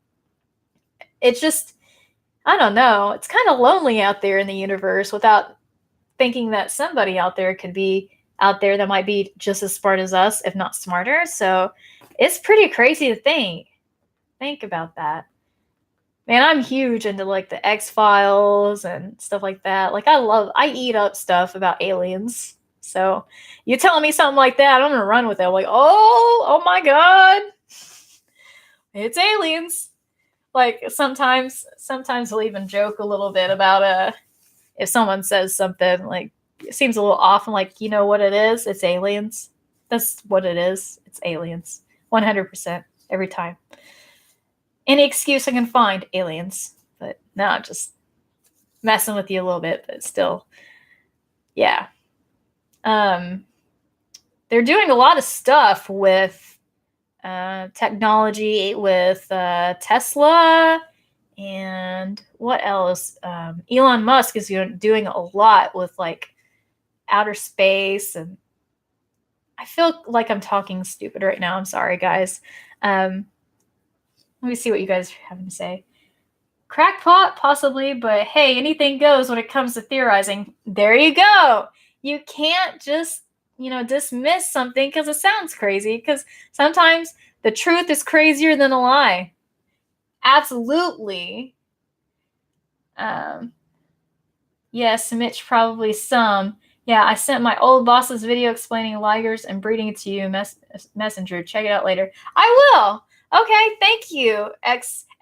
It's just, I don't know, it's kind of lonely out there in the universe without thinking that somebody out there could be out there that might be just as smart as us, if not smarter. So it's pretty crazy to think about that. Man, I'm huge into like the X-Files and stuff like that. Like I eat up stuff about aliens. So you telling me something like that, I'm gonna run with it. I'm like, oh my God, it's aliens. Like sometimes we'll even joke a little bit about if someone says something like it seems a little off. I'm like, you know what it is? It's aliens. That's what it is. It's aliens. 100% every time. Any excuse I can find, aliens. But no, I'm just messing with you a little bit, but still, yeah. They're doing a lot of stuff with technology, with Tesla, and what else? Elon Musk is doing a lot with like outer space, and I feel like I'm talking stupid right now. I'm sorry, guys. Let me see what you guys are having to say. Crackpot, possibly, but hey, anything goes when it comes to theorizing. There you go. You can't just, dismiss something because it sounds crazy, because sometimes the truth is crazier than a lie. Absolutely. Yes, Mitch, probably some. Yeah, I sent my old boss's video explaining ligers and breeding it to you, Messenger. Check it out later. I will. Okay, thank you,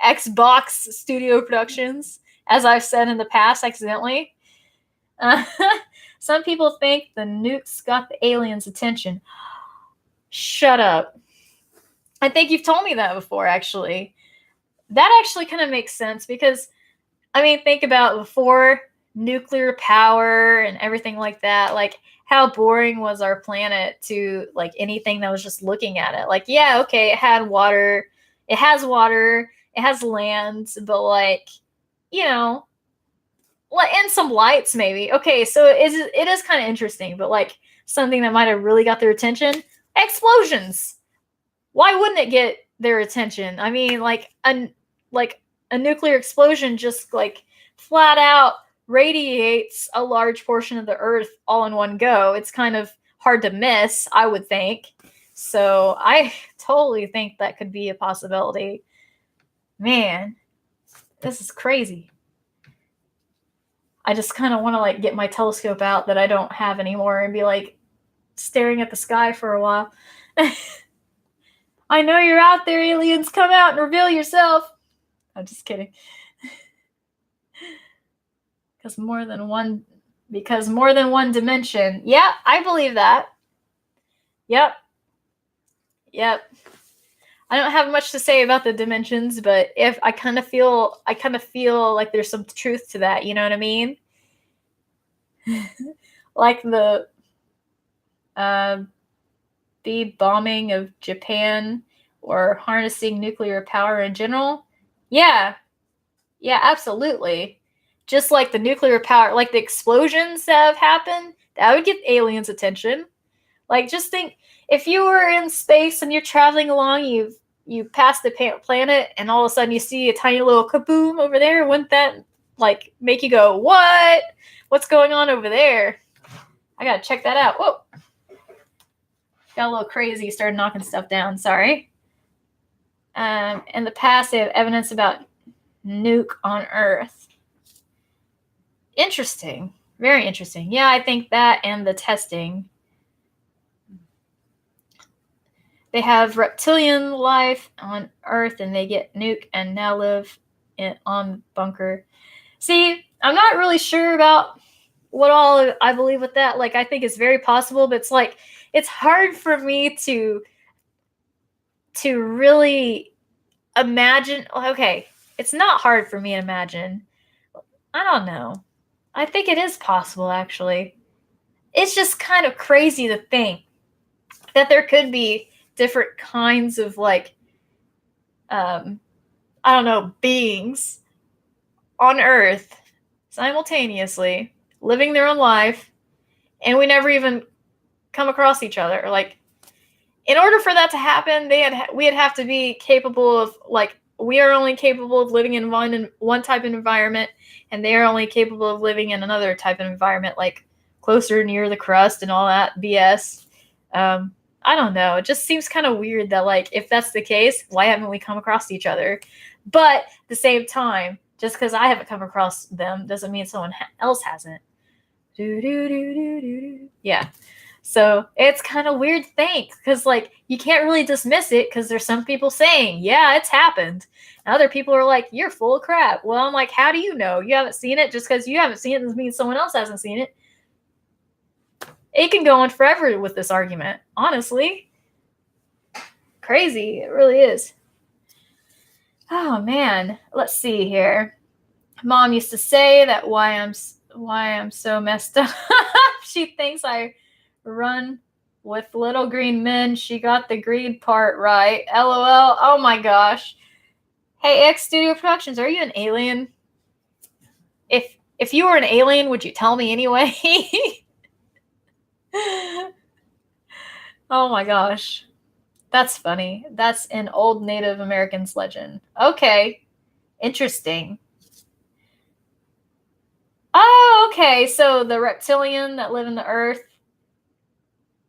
Xbox Studio Productions, as I've said in the past accidentally. Some people think the nukes got the aliens' attention. Shut up. I think you've told me that before, actually. That actually kind of makes sense because, think about before nuclear power and everything like that, like how boring was our planet to like anything that was just looking at it. Like, yeah, okay, it has water, it has land, but like, and some lights maybe. Okay, so it is kind of interesting, but like something that might have really got their attention, explosions. Why wouldn't it get their attention? Like a nuclear explosion just like flat out radiates a large portion of the earth all in one go. It's kind of hard to miss, I would think. So I totally think that could be a possibility. Man, this is crazy. I just kind of want to like get my telescope out that I don't have anymore and be like staring at the sky for a while. I know you're out there, aliens. Come out and reveal yourself. I'm just kidding. Because more than one dimension. Yeah, I believe that. Yep. I don't have much to say about the dimensions, but if I kind of feel like there's some truth to that, you know what I mean? Like the bombing of Japan or harnessing nuclear power in general. Yeah, absolutely. Just like the nuclear power, like the explosions that have happened, that would get aliens' attention. Like, just think, if you were in space and you're traveling along, you pass the planet, and all of a sudden you see a tiny little kaboom over there, wouldn't that, like, make you go, what? What's going on over there? I gotta check that out. Whoa. Got a little crazy, started knocking stuff down, sorry. In the past, they have evidence about nuke on Earth. Interesting. Very interesting. Yeah, I think that and the testing. They have reptilian life on Earth and they get nuked and now live on bunker. See, I'm not really sure about what all I believe with that. Like, I think it's very possible, but it's like, it's hard for me to really imagine. Okay, it's not hard for me to imagine. I don't know. I think it is possible, actually. It's just kind of crazy to think that there could be different kinds of, like, beings on Earth simultaneously living their own life, and we never even come across each other. Like, in order for that to happen, we'd have to be capable of, like, we are only capable of living in one type of environment, and they are only capable of living in another type of environment, like closer near the crust and all that BS. I don't know. It just seems kind of weird that, like, if that's the case, why haven't we come across each other? But at the same time, just because I haven't come across them doesn't mean someone else hasn't. Yeah. So it's kind of weird to think, because, like, you can't really dismiss it, because there's some people saying, yeah, it's happened. And other people are like, you're full of crap. Well, I'm like, how do you know? You haven't seen it. Just because you haven't seen it doesn't mean someone else hasn't seen it. It can go on forever with this argument, honestly. Crazy. It really is. Oh, man. Let's see here. Mom used to say that why I'm so messed up. She thinks I run with little green men. She got the green part right. LOL. Oh my gosh. Hey, X Studio Productions, are you an alien? If you were an alien, would you tell me anyway? Oh my gosh. That's funny. That's an old Native American's legend. Okay. Interesting. Oh, okay. So the reptilian that live in the earth,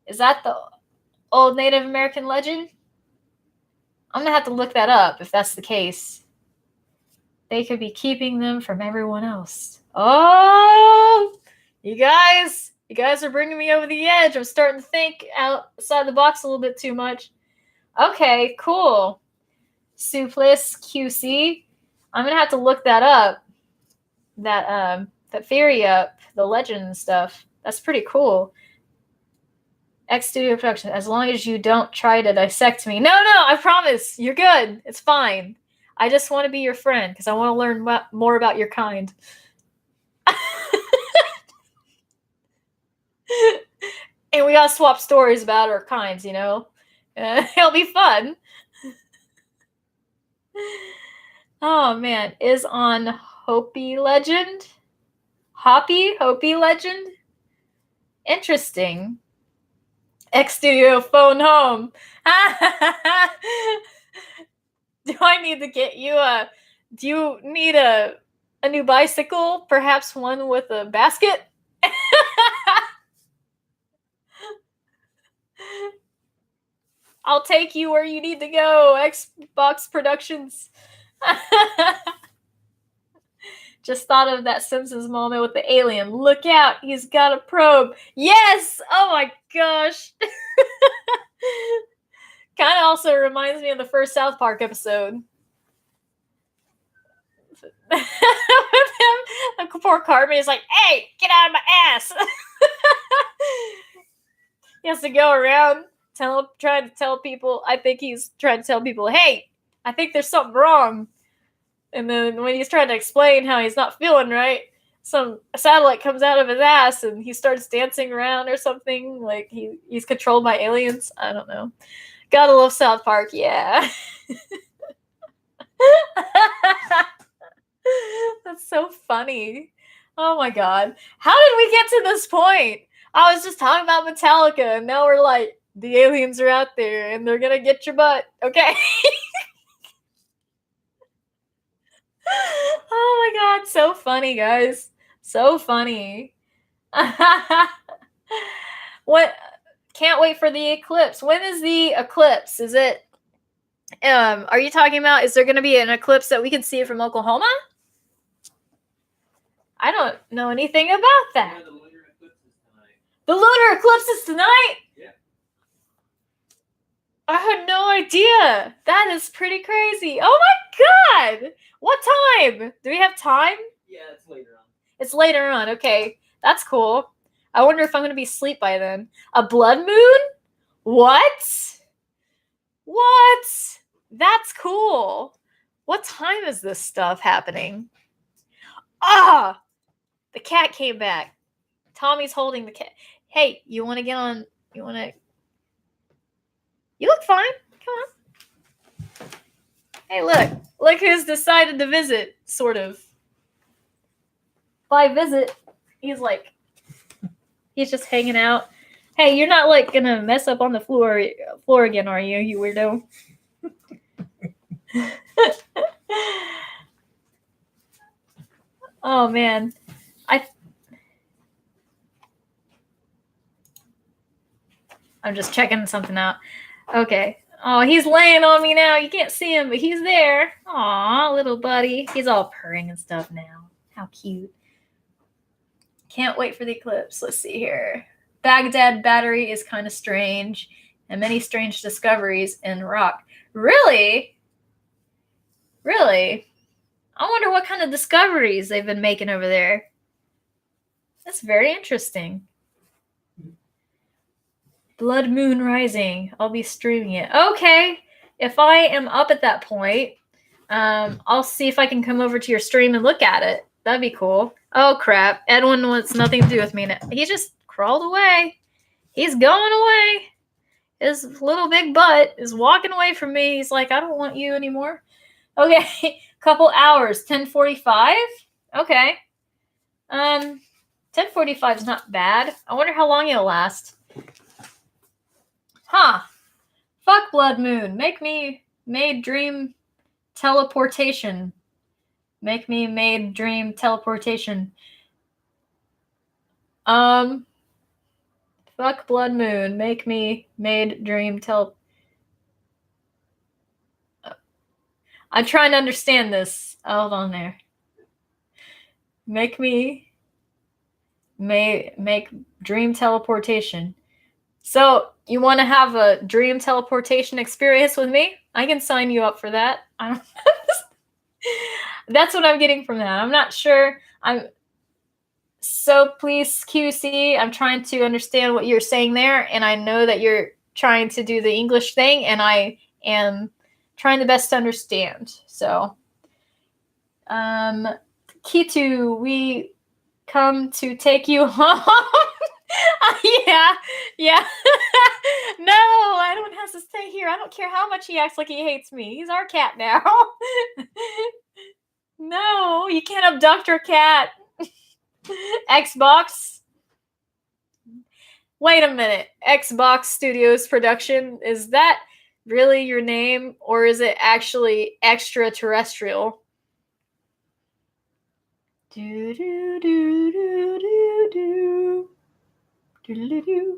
is that the old Native American legend? I'm going to have to look that up if that's the case. They could be keeping them from everyone else. Oh, you guys are bringing me over the edge. I'm starting to think outside the box a little bit too much. Okay, cool. Suplis QC. I'm going to have to look that up. That theory up, the legend and stuff. That's pretty cool. X Studio Production. As long as you don't try to dissect me. No, I promise. You're good. It's fine. I just want to be your friend because I want to learn more about your kind. And we gotta swap stories about our kinds, you know? It'll be fun. Oh, man. Is on Hopi Legend? Hopi Legend? Interesting. X Studio phone home. Do I need to get you do you need a new bicycle? Perhaps one with a basket? I'll take you where you need to go, Xbox Productions. Just thought of that Simpsons moment with the alien. Look out, he's got a probe. Yes! Oh my gosh. Kind of also reminds me of the first South Park episode. With him, poor Cartman is like, hey, get out of my ass. He has to go around trying to tell people, I think he's trying to tell people, hey, I think there's something wrong. And then when he's trying to explain how he's not feeling right, some satellite comes out of his ass and he starts dancing around or something. Like he's controlled by aliens. I don't know. Gotta love South Park, yeah. That's so funny. Oh my god. How did we get to this point? I was just talking about Metallica, and now we're like, the aliens are out there, and they're gonna get your butt. Okay. Oh my god, so funny, guys. So funny. What? Can't wait for the eclipse. When is the eclipse? Is it are you talking about, is there going to be an eclipse that we can see from Oklahoma? I don't know anything about that. Yeah, the lunar eclipse is tonight. The lunar eclipse is tonight? Yeah. I had no idea. That is pretty crazy. Oh my god! What time? Do we have time? Yeah, it's later on. It's later on. Okay. That's cool. I wonder if I'm going to be asleep by then. A blood moon? What? What? That's cool. What time is this stuff happening? Ah! The cat came back. Tommy's holding the cat. Hey, you want to get on? You want to? You look fine. Come on. Hey, look. Look who's decided to visit, sort of. By visit, he's just hanging out. Hey, you're not like gonna mess up on the floor again, are you? You weirdo. Oh man, I'm just checking something out. Okay. Oh, he's laying on me now. You can't see him, but he's there. Aw, little buddy. He's all purring and stuff now. How cute. Can't wait for the eclipse. Let's see here. Baghdad battery is kind of strange, and many strange discoveries in rock. Really? Really? I wonder what kind of discoveries they've been making over there. That's very interesting. Blood Moon Rising. I'll be streaming it. Okay. If I am up at that point, I'll see if I can come over to your stream and look at it. That'd be cool. Oh, crap. Edwin wants nothing to do with me now. He just crawled away. He's going away. His little big butt is walking away from me. He's like, I don't want you anymore. Okay. Couple hours. 10:45. Okay. 10:45 is not bad. I wonder how long it'll last. Huh. Fuck Blood Moon. Make me made dream teleportation. Make me made dream teleportation. Fuck Blood Moon. Make me made dream I'm trying to understand this. Hold on there. Make me make dream teleportation. So you want to have a dream teleportation experience with me? I can sign you up for that. I don't That's what I'm getting from that. I'm not sure. So please, QC, I'm trying to understand what you're saying there, and I know that you're trying to do the English thing, and I am trying the best to understand. So, Kitu, we come to take you home. Yeah. No, I don't have to stay here. I don't care how much he acts like he hates me. He's our cat now. No, you can't abduct our cat. Xbox. Wait a minute. Xbox Studios Production. Is that really your name, or is it actually extraterrestrial?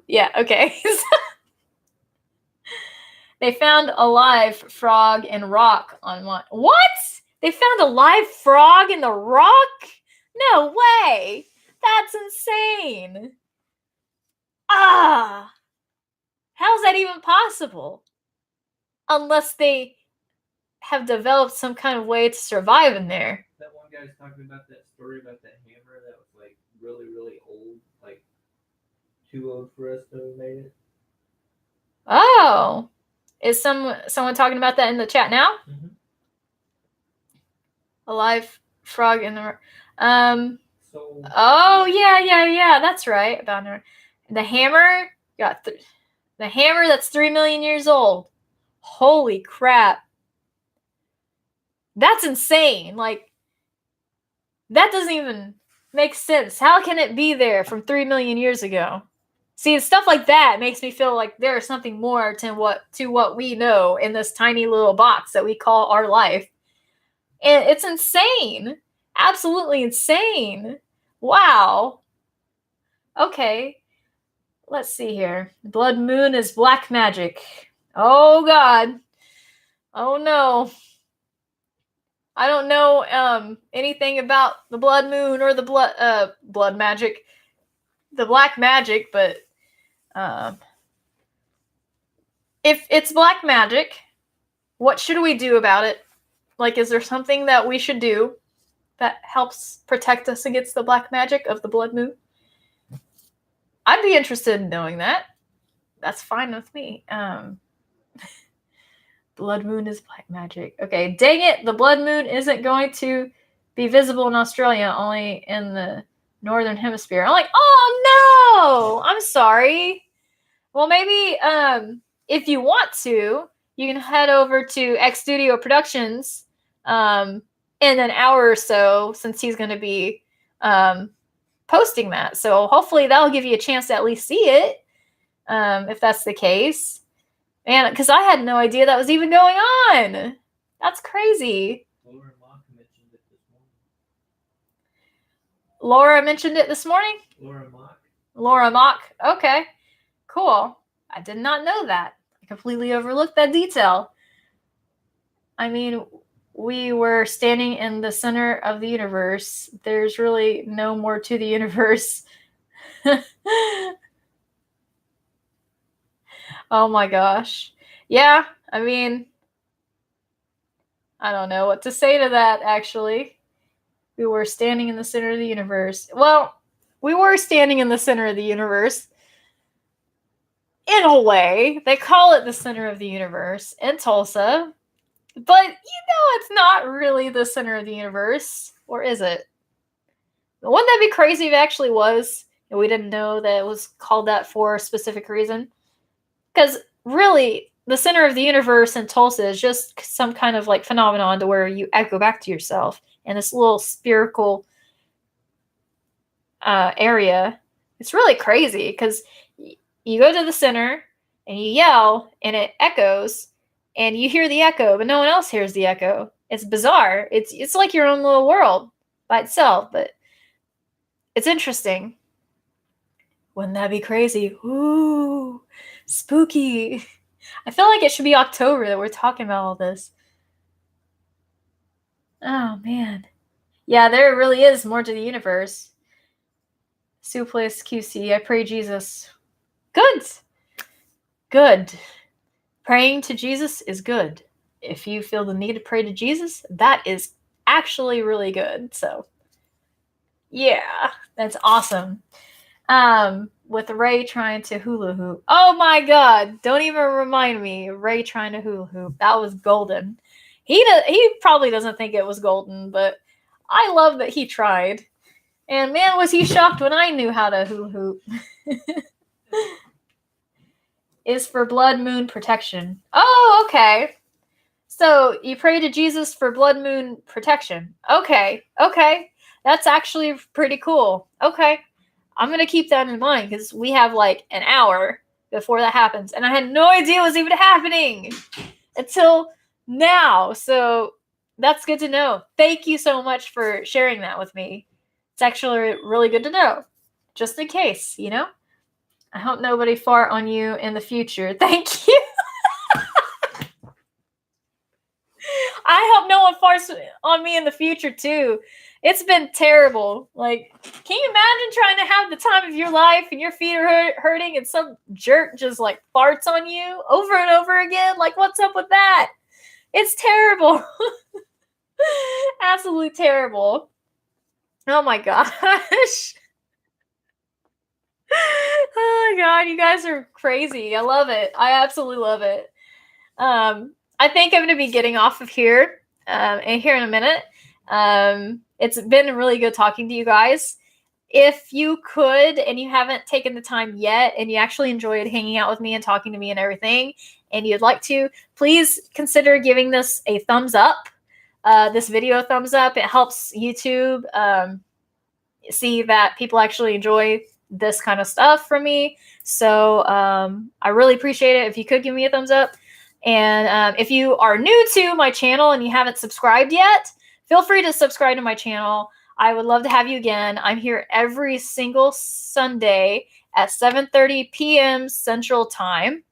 Yeah, okay. They found a live frog in rock on one. What? They found a live frog in the rock? No way. That's insane. How's that even possible? Unless they have developed some kind of way to survive in there. That one guy's talking about that story about that hammer that was like really, really old, like too old for us to have made it. Oh. Is someone talking about that in the chat now? Mm-hmm. A live frog in the Oh yeah, that's right. About the hammer got the hammer that's 3 million years old. Holy crap. That's insane. Like, that doesn't even make sense. How can it be there from 3 million years ago? See, stuff like that makes me feel like there is something more to what we know in this tiny little box that we call our life. And it's insane. Absolutely insane. Wow. Okay. Let's see here. Blood Moon is black magic. Oh, God. Oh, no. I don't know anything about the Blood Moon or the blood magic. The black magic, but if it's black magic, what should we do about it? Like, is there something that we should do that helps protect us against the black magic of the Blood Moon? I'd be interested in knowing that. That's fine with me. Blood Moon is black magic. Okay, dang it. The Blood Moon isn't going to be visible in Australia, only in the Northern Hemisphere. I'm like, oh, no. I'm sorry. Well, maybe if you want to, you can head over to X Studio Productions in an hour or so, since he's going to be posting that. So hopefully that'll give you a chance to at least see it. if that's the case. Man, because I had no idea that was even going on. That's crazy. Laura Mock mentioned it this morning. Laura mentioned it this morning? Laura Mock. Laura Mock. Okay, cool. I did not know that. I completely overlooked that detail. I mean, we were standing in the center of the universe. There's really no more to the universe. Oh my gosh. Yeah, I mean, I don't know what to say to that, actually. We were standing in the center of the universe. Well, we were standing in the center of the universe. In a way. They call it the center of the universe in Tulsa. But, it's not really the center of the universe. Or is it? Wouldn't that be crazy if it actually was? And we didn't know that it was called that for a specific reason? Because, really, the center of the universe in Tulsa is just some kind of like phenomenon to where you echo back to yourself in this little spherical area. It's really crazy because you go to the center and you yell and it echoes and you hear the echo, but no one else hears the echo. It's bizarre. It's like your own little world by itself, but it's interesting. Wouldn't that be crazy? Ooh, spooky. I feel like it should be October that we're talking about all this. Oh, man. Yeah, there really is more to the universe. Suplex QC, I pray Jesus. Good. Good. Praying to Jesus is good. If you feel the need to pray to Jesus, that is actually really good. So, yeah, that's awesome. With Ray trying to hula hoop. Oh my God! Don't even remind me. Ray trying to hula hoop. That was golden. He probably doesn't think it was golden, but I love that he tried. And man, was he shocked when I knew how to hula hoop. Is for blood moon protection. Oh, okay. So you pray to Jesus for blood moon protection. Okay. That's actually pretty cool. Okay. I'm going to keep that in mind because we have like an hour before that happens. And I had no idea it was even happening until now. So that's good to know. Thank you so much for sharing that with me. It's actually really good to know. Just in case, I hope nobody fart on you in the future. Thank you. I hope no one farts on me in the future, too. It's been terrible. Like, can you imagine trying to have the time of your life and your feet are hurting and some jerk just, like, farts on you over and over again? Like, what's up with that? It's terrible. Absolutely terrible. Oh, my gosh. Oh, my God. You guys are crazy. I love it. I absolutely love it. I think I'm going to be getting off of here and here in a minute. It's been really good talking to you guys. If you could, and you haven't taken the time yet, and you actually enjoyed hanging out with me and talking to me and everything, and you'd like to, please consider giving this a thumbs up. This video a thumbs up. It helps YouTube see that people actually enjoy this kind of stuff from me. So I really appreciate it if you could give me a thumbs up. And if you are new to my channel and you haven't subscribed yet, feel free to subscribe to my channel. I would love to have you again. I'm here every single Sunday at 7:30 p.m. Central Time.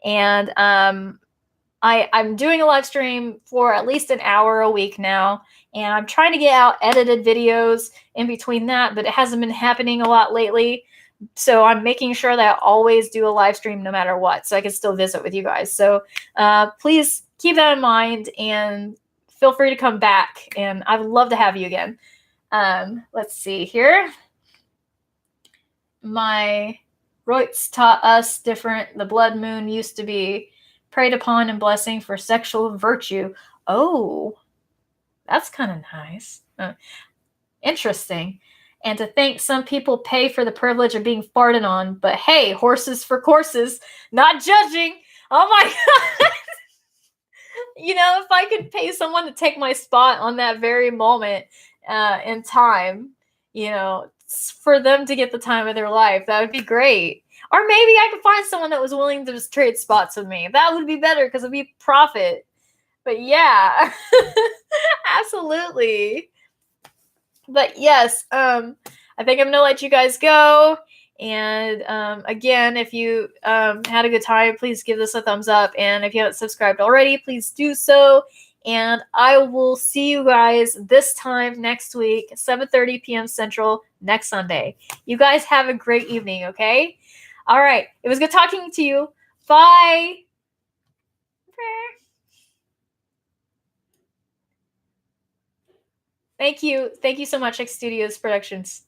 And I'm doing a live stream for at least an hour a week now. And I'm trying to get out edited videos in between that, but it hasn't been happening a lot lately. So I'm making sure that I always do a live stream no matter what, so I can still visit with you guys. So please keep that in mind and feel free to come back. And I would love to have you again. Let's see here. My Roits taught us different. The blood moon used to be preyed upon and blessing for sexual virtue. Oh, that's kind of nice. Interesting. And to think some people pay for the privilege of being farted on, but hey, horses for courses, not judging. Oh my God. If I could pay someone to take my spot on that very moment in time, for them to get the time of their life, that would be great. Or maybe I could find someone that was willing to just trade spots with me. That would be better because it'd be profit. But yeah, absolutely. But yes, I think I'm gonna let you guys go. And again, if you had a good time, please give this a thumbs up. And if you haven't subscribed already, please do so. And I will see you guys this time next week, 7:30 p.m. Central, next Sunday. You guys have a great evening, okay? All right. It was good talking to you. Bye. Thank you. Thank you so much, X Studios Productions.